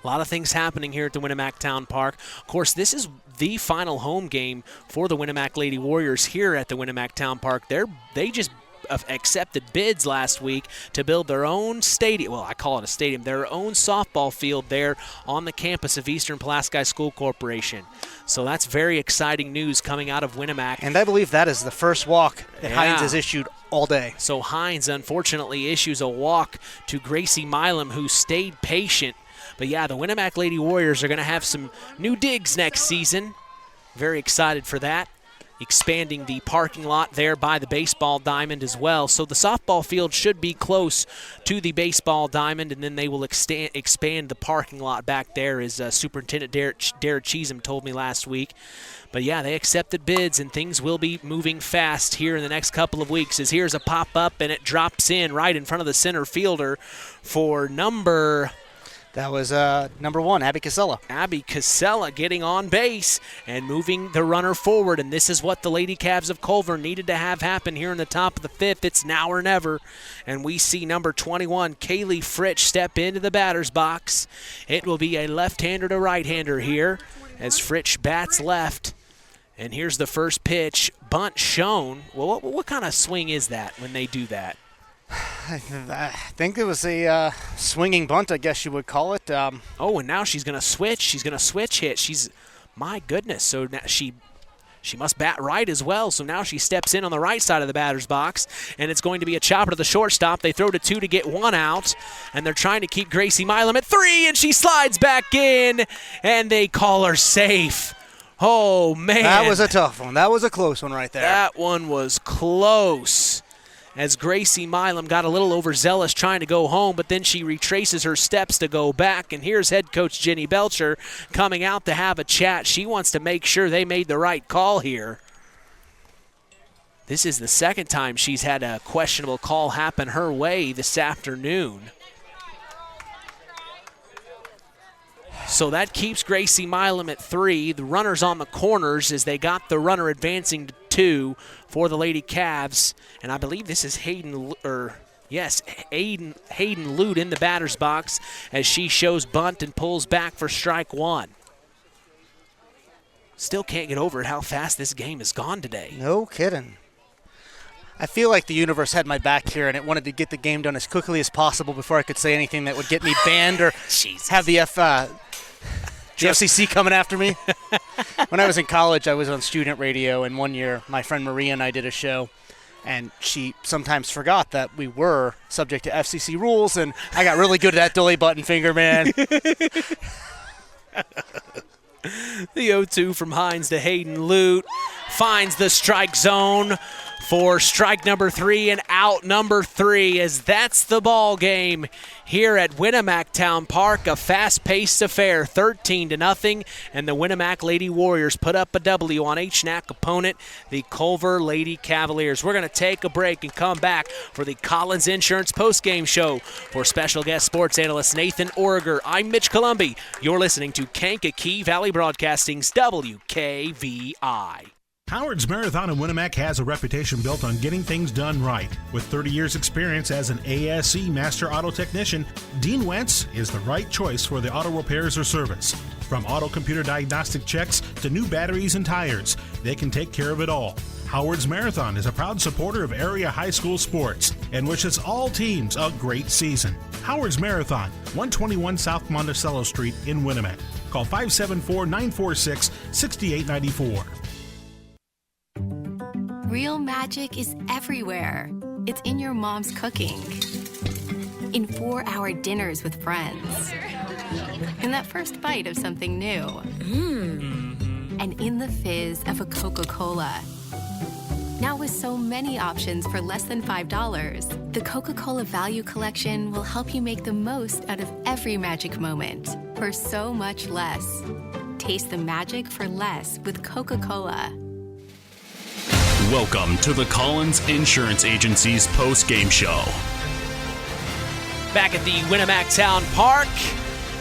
A lot of things happening here at the Winamac Town Park. Of course, this is the final home game for the Winamac Lady Warriors here at the Winamac Town Park. They just accepted bids last week to build their own stadium. Well, I call it a stadium. Their own softball field there on the campus of Eastern Pulaski School Corporation. So that's very exciting news coming out of Winamac. And I believe that is the first walk that Hines has issued all day. So Hines, unfortunately, issues a walk to Gracie Milam, who stayed patient. But yeah, the Winamac Lady Warriors are going to have some new digs next season. Very excited for that. Expanding the parking lot there by the baseball diamond as well. So the softball field should be close to the baseball diamond, and then they will expand the parking lot back there, as Superintendent Derek Cheesem told me last week. But yeah, they accepted bids, and things will be moving fast here in the next couple of weeks. As here's a pop-up, and it drops in right in front of the center fielder for number... That was number 1, Abby Casella. Abby Casella getting on base and moving the runner forward, and this is what the Lady Cavs of Culver needed to have happen here in the top of the 5th. It's now or never, and we see number 21, Kaylee Fritsch, step into the batter's box. It will be a left-hander to right-hander here as Fritsch bats left. And here's the first pitch, bunt shown. Well, what kind of swing is that when they do that? I think it was a swinging bunt, I guess you would call it. Oh, and now she's going to switch. She's going to switch hit. My goodness. So now she must bat right as well. So now she steps in on the right side of the batter's box, and it's going to be a chopper to the shortstop. They throw to 2 to get 1 out, and they're trying to keep Gracie Milam at 3, and she slides back in, and they call her safe. Oh, man. That was a tough one. That was a close one right there. That one was close. As Gracie Milam got a little overzealous trying to go home, but then she retraces her steps to go back. And here's head coach Jenny Belcher coming out to have a chat. She wants to make sure they made the right call here. This is the second time she's had a questionable call happen her way this afternoon. So that keeps Gracie Milam at 3. The runner's on the corners as they got the runner advancing to 2 for the Lady Cavs. And I believe this is Hayden Lute in the batter's box as she shows bunt and pulls back for strike 1. Still can't get over it how fast this game has gone today. No kidding. I feel like the universe had my back here, and it wanted to get the game done as quickly as possible before I could say anything that would get me banned or have the FCC coming after me. When I was in college, I was on student radio, and one year my friend Maria and I did a show, and she sometimes forgot that we were subject to FCC rules, and I got really good at that delay button finger, man. The 0-2 from Hines to Hayden Lute finds the strike zone for strike number 3 and out number 3, as that's the ball game here at Winamac Town Park. A fast-paced affair, 13-0, and the Winamac Lady Warriors put up a W on HNAC opponent, the Culver Lady Cavaliers. We're going to take a break and come back for the Collins Insurance postgame show. For special guest sports analyst Nathan Origer, I'm Mitch Columbi. You're listening to Kankakee Valley Broadcasting's WKVI. Howard's Marathon in Winamac has a reputation built on getting things done right. With 30 years experience as an ASE Master Auto Technician, Dean Wentz is the right choice for the auto repairs or service. From auto computer diagnostic checks to new batteries and tires, they can take care of it all. Howard's Marathon is a proud supporter of area high school sports and wishes all teams a great season. Howard's Marathon, 121 South Monticello Street in Winamac. Call 574-946-6894. Real magic is everywhere. It's in your mom's cooking, in 4-hour dinners with friends, in that first bite of something new, and in the fizz of a Coca-Cola. Now with so many options for less than $5, the Coca-Cola Value Collection will help you make the most out of every magic moment for so much less. Taste the magic for less with Coca-Cola. Welcome to the Collins Insurance Agency's post-game show. Back at the Winamac Town Park,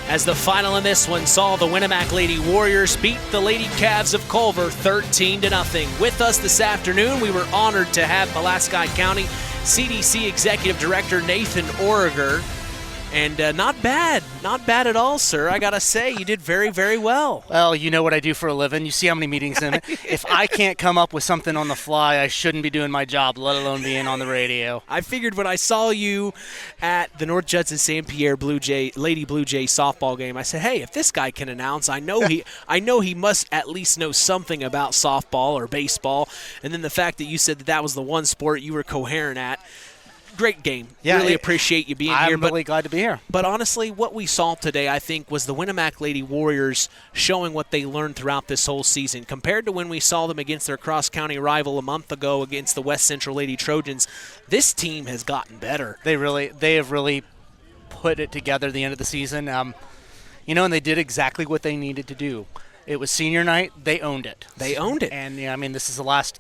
as the final in this one saw the Winamac Lady Warriors beat the Lady Cavs of Culver 13-0. With us this afternoon, we were honored to have Pulaski County CDC Executive Director Nathan Origer. And not bad at all, sir. I gotta say, you did very, very well. Well, you know what I do for a living. You see how many meetings in it. If I can't come up with something on the fly, I shouldn't be doing my job, let alone being on the radio. I figured when I saw you at the North Judson St. Pierre Lady Blue Jay softball game, I said, hey, if this guy can announce, I know he must at least know something about softball or baseball. And then the fact that you said that was the one sport you were coherent at. Great game. Yeah, really appreciate you being here. I'm really glad to be here. But honestly, what we saw today, I think, was the Winamac Lady Warriors showing what they learned throughout this whole season. Compared to when we saw them against their cross-county rival a month ago against the West Central Lady Trojans, this team has gotten better. They have really put it together at the end of the season. And they did exactly what they needed to do. It was senior night. They owned it. And, this is the last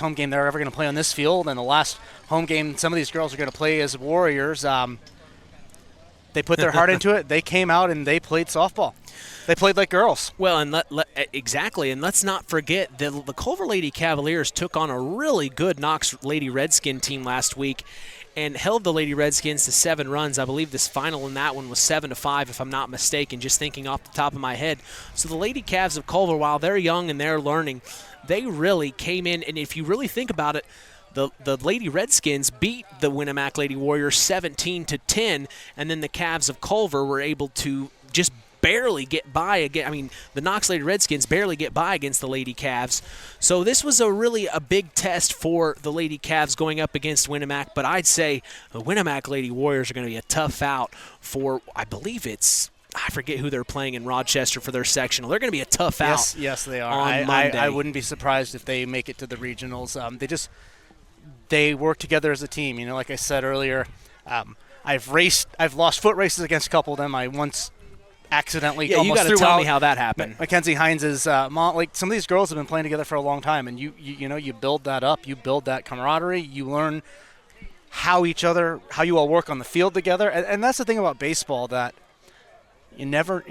home game they're ever going to play on this field, and the last home game some of these girls are going to play as Warriors. They put their heart into it. They came out and they played softball. They played like girls. Well, exactly. And let's not forget that the Culver Lady Cavaliers took on a really good Knox Lady Redskin team last week and held the Lady Redskins to 7 runs. I believe this final in that one was 7-5, if I'm not mistaken, just thinking off the top of my head. So the Lady Cavs of Culver, while they're young and they're learning, they really came in, and if you really think about it, the Lady Redskins beat the Winamac Lady Warriors 17-10, and then the Cavs of Culver were able to just barely get by again. The Knox Lady Redskins barely get by against the Lady Cavs. So this was really a big test for the Lady Cavs going up against Winamac, but I'd say the Winamac Lady Warriors are going to be a tough out for, I believe I forget who they're playing in Rochester for their sectional. They're going to be a tough out. Yes, they are. On Monday. I wouldn't be surprised if they make it to the regionals. They work together as a team. Like I said earlier, I've lost foot races against a couple of them. I once accidentally almost you got to tell me how that happened. Mackenzie Hines' mom. Like, some of these girls have been playing together for a long time, and you build that up. You build that camaraderie. You learn how you all work on the field together, and that's the thing about baseball, that you never,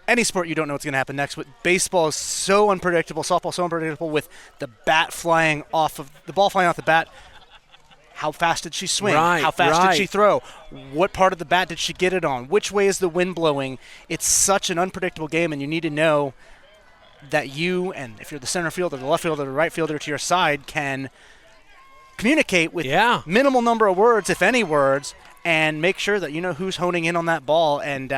any sport you don't know what's going to happen next. But baseball is so unpredictable. Softball so unpredictable, with the ball flying off the bat. How fast did she swing? Right, how fast did she throw? What part of the bat did she get it on? Which way is the wind blowing? It's such an unpredictable game, and you need to know that you, and if you're the center fielder, the left fielder, the right fielder to your side, can communicate with minimal number of words, if any words, and make sure that you know who's honing in on that ball. And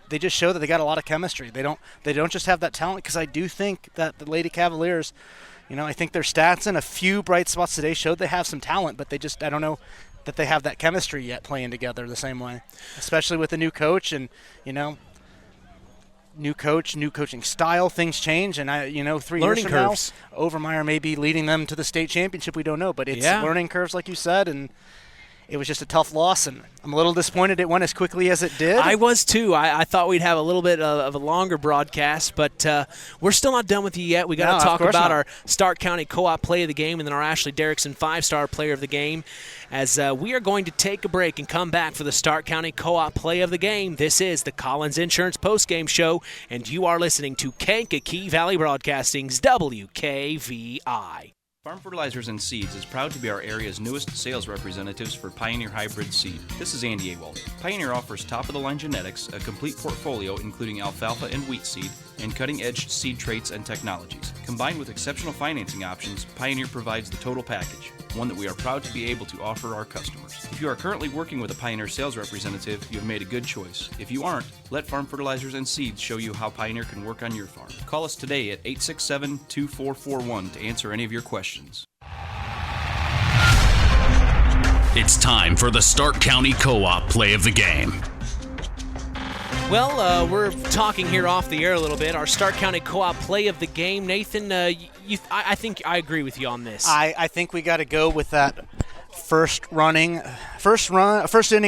they just show that they got a lot of chemistry. They don't just have that talent, because I do think that the Lady Cavaliers, I think their stats and a few bright spots today showed they have some talent, but I don't know that they have that chemistry yet playing together the same way, especially with the new coach. And, new coach, new coaching style, things change. And 3 years from now, Overmeyer may be leading them to the state championship. We don't know, but it's learning curves, like you said, and it was just a tough loss, and I'm a little disappointed it went as quickly as it did. I was too. I thought we'd have a little bit of a longer broadcast, but we're still not done with you yet. We got to talk about our Stark County Co-op Play of the Game, and then our Ashley Derrickson 5-Star Player of the Game, as we are going to take a break and come back for the Stark County Co-op Play of the Game. This is the Collins Insurance Postgame Show, and you are listening to Kankakee Valley Broadcasting's WKVI. Farm Fertilizers and Seeds is proud to be our area's newest sales representatives for Pioneer Hybrid Seed. This is Andy Awald. Pioneer offers top-of-the-line genetics, a complete portfolio including alfalfa and wheat seed, and cutting-edge seed traits and technologies. Combined with exceptional financing options, Pioneer provides the total package, one that we are proud to be able to offer our customers. If you are currently working with a Pioneer sales representative, you have made a good choice. If you aren't, let Farm Fertilizers and Seeds show you how Pioneer can work on your farm. Call us today at 867-2441 to answer any of your questions. It's time for the Stark County Co-op Play of the Game. Well, we're talking here off the air a little bit. Our Stark County Co-op play of the game. Nathan, I think I agree with you on this. I think we got to go with that first inning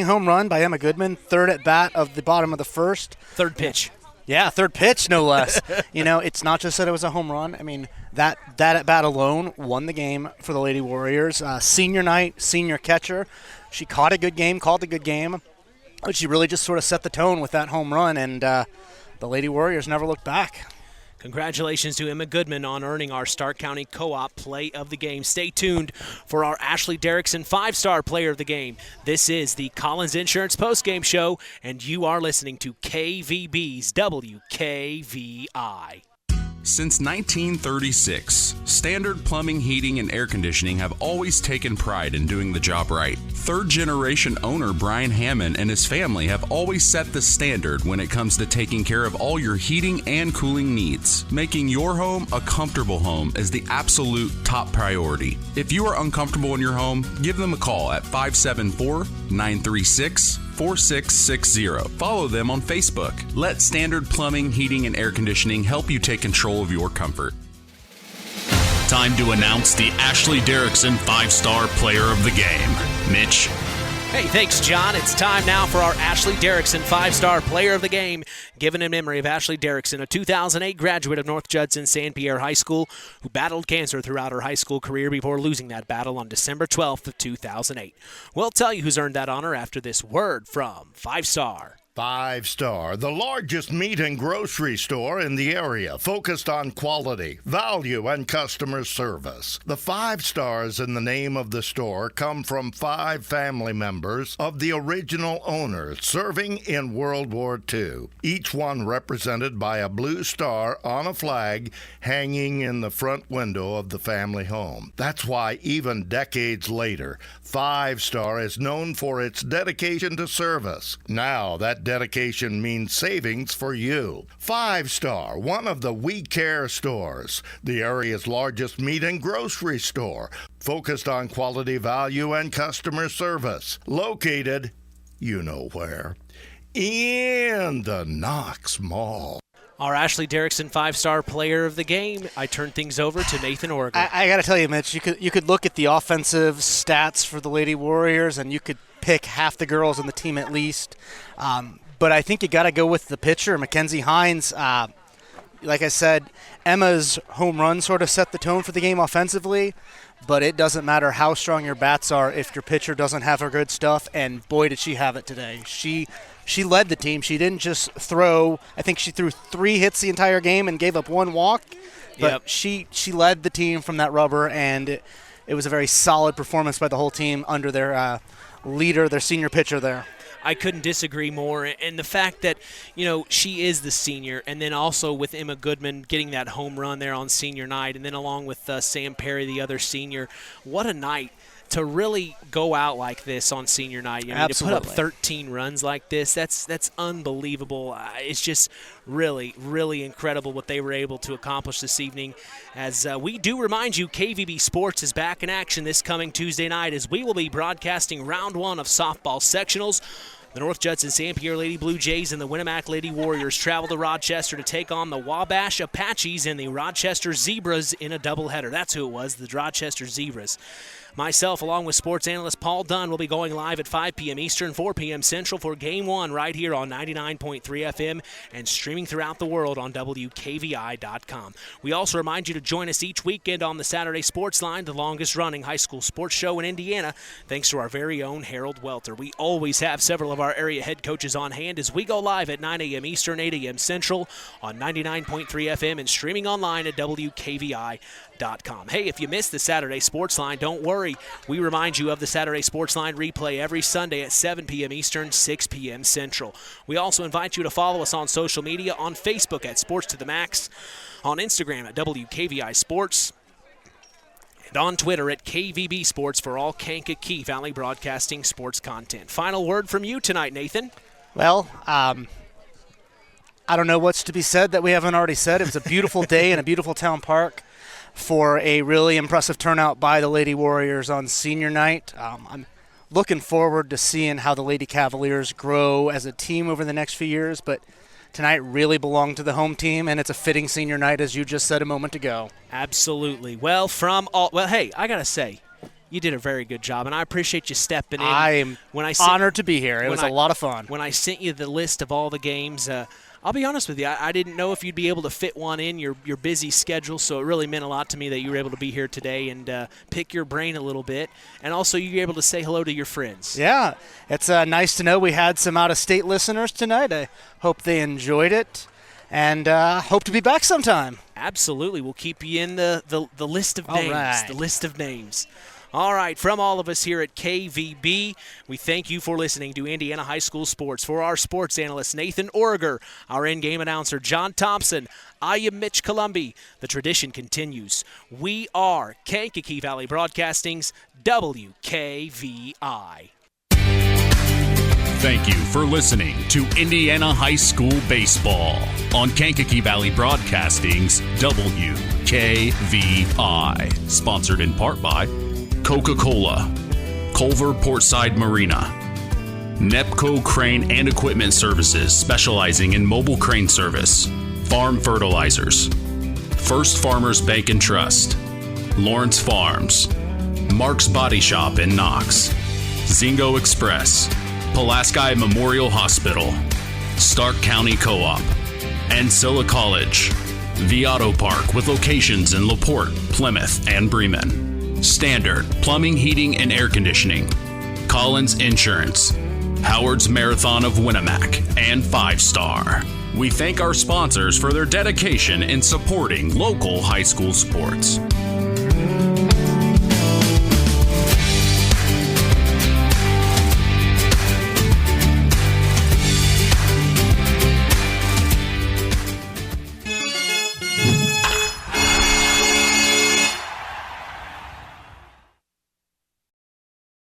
home run by Emma Goodman, third at bat of the bottom of the first. Third pitch. Yeah, third pitch, no less. It's not just that it was a home run. I mean, that at bat alone won the game for the Lady Warriors. Senior night, senior catcher. She called a good game, but she really just sort of set the tone with that home run, and the Lady Warriors never looked back. Congratulations to Emma Goodman on earning our Stark County Co-op play of the game. Stay tuned for our Ashley Derrickson 5-star player of the game. This is the Collins Insurance Postgame Show, and you are listening to KVB's WKVI. Since 1936, Standard Plumbing, Heating, and Air Conditioning have always taken pride in doing the job right. Third-generation owner Brian Hammond and his family have always set the standard when it comes to taking care of all your heating and cooling needs. Making your home a comfortable home is the absolute top priority. If you are uncomfortable in your home, give them a call at 574-936-4660. Follow them on Facebook. Let Standard Plumbing, Heating, and Air Conditioning help you take control of your comfort. Time to announce the Ashley Derrickson 5-star player of the game. Mitch. Hey, thanks, John. It's time now for our Ashley Derrickson 5-star player of the game, given in memory of Ashley Derrickson, a 2008 graduate of North Judson St. Pierre High School who battled cancer throughout her high school career before losing that battle on December 12th of 2008. We'll tell you who's earned that honor after this word from 5-star. 5-Star, the largest meat and grocery store in the area, focused on quality, value, and customer service. The 5 stars in the name of the store come from 5 family members of the original owners serving in World War II, each one represented by a blue star on a flag hanging in the front window of the family home. That's why even decades later, 5-Star is known for its dedication to service. Now, that dedication means savings for you. 5-Star, one of the We Care stores, the area's largest meat and grocery store, focused on quality, value, and customer service. Located, you know where, in the Knox Mall. Our Ashley Derrickson 5-star player of the game. I turn things over to Nathan Orger. I got to tell you, Mitch, you could look at the offensive stats for the Lady Warriors, and you could pick half the girls on the team at least. But I think you got to go with the pitcher, Mackenzie Hines. Like I said, Emma's home run sort of set the tone for the game offensively, but it doesn't matter how strong your bats are if your pitcher doesn't have her good stuff, and boy, did she have it today. She led the team. She didn't just throw. I think she threw 3 hits the entire game and gave up 1 walk. But she led the team from that rubber, and it was a very solid performance by the whole team under their leader, their senior pitcher there. I couldn't disagree more. And the fact that, she is the senior, and then also with Emma Goodman getting that home run there on senior night, and then along with Sam Perry, the other senior, what a night to really go out like this on senior night. To put up 13 runs like this, that's unbelievable. It's just really, really incredible what they were able to accomplish this evening. As we do remind you, KVB Sports is back in action this coming Tuesday night as we will be broadcasting round 1 of softball sectionals. The North Judson St. Pierre Lady Blue Jays and the Winamac Lady Warriors travel to Rochester to take on the Wabash Apaches and the Rochester Zebras in a doubleheader. That's who it was, the Rochester Zebras. Myself, along with sports analyst Paul Dunn, will be going live at 5 p.m. Eastern, 4 p.m. Central for Game 1 right here on 99.3 FM and streaming throughout the world on WKVI.com. We also remind you to join us each weekend on the Saturday Sports Line, the longest-running high school sports show in Indiana, thanks to our very own Harold Welter. We always have several of our area head coaches on hand as we go live at 9 a.m. Eastern, 8 a.m. Central on 99.3 FM and streaming online at WKVI.com. Hey, if you missed the Saturday Sports Line, don't worry. We remind you of the Saturday Sports Line replay every Sunday at 7 p.m. Eastern, 6 p.m. Central. We also invite you to follow us on social media, on Facebook at Sports to the Max, on Instagram at WKVI Sports, and on Twitter at KVB Sports for all Kankakee Valley Broadcasting sports content. Final word from you tonight, Nathan. Well, I don't know what's to be said that we haven't already said. It was a beautiful day in a beautiful town park for a really impressive turnout by the Lady Warriors on senior night. I'm looking forward to seeing how the Lady Cavaliers grow as a team over the next few years. But tonight really belonged to the home team, and it's a fitting senior night, as you just said a moment ago. Absolutely. Well, hey, I got to say, you did a very good job, and I appreciate you stepping in. I am honored to be here. It was a lot of fun. When I sent you the list of all the games, I'll be honest with you, I didn't know if you'd be able to fit one in your busy schedule, so it really meant a lot to me that you were able to be here today and pick your brain a little bit, and also you were able to say hello to your friends. Yeah, it's nice to know we had some out-of-state listeners tonight. I hope they enjoyed it, and hope to be back sometime. Absolutely. We'll keep you in the list of names. All right. The list of names. All right, from all of us here at KVB, we thank you for listening to Indiana High School Sports. For our sports analyst, Nathan Orger, our in-game announcer, John Thompson, I am Mitch Columbi. The tradition continues. We are Kankakee Valley Broadcasting's WKVI. Thank you for listening to Indiana High School Baseball on Kankakee Valley Broadcasting's WKVI. Sponsored in part by Coca-Cola, Culver Portside Marina, Nepco Crane and Equipment Services specializing in mobile crane service, Farm Fertilizers, First Farmers Bank and Trust, Lawrence Farms, Mark's Body Shop in Knox, Zingo Express, Pulaski Memorial Hospital, Stark County Co-op, Ancilla College, The Auto Park with locations in LaPorte, Plymouth, and Bremen, Standard Plumbing, Heating, and Air Conditioning, Collins Insurance, Howard's Marathon of Winamac, and 5 Star. We thank our sponsors for their dedication in supporting local high school sports.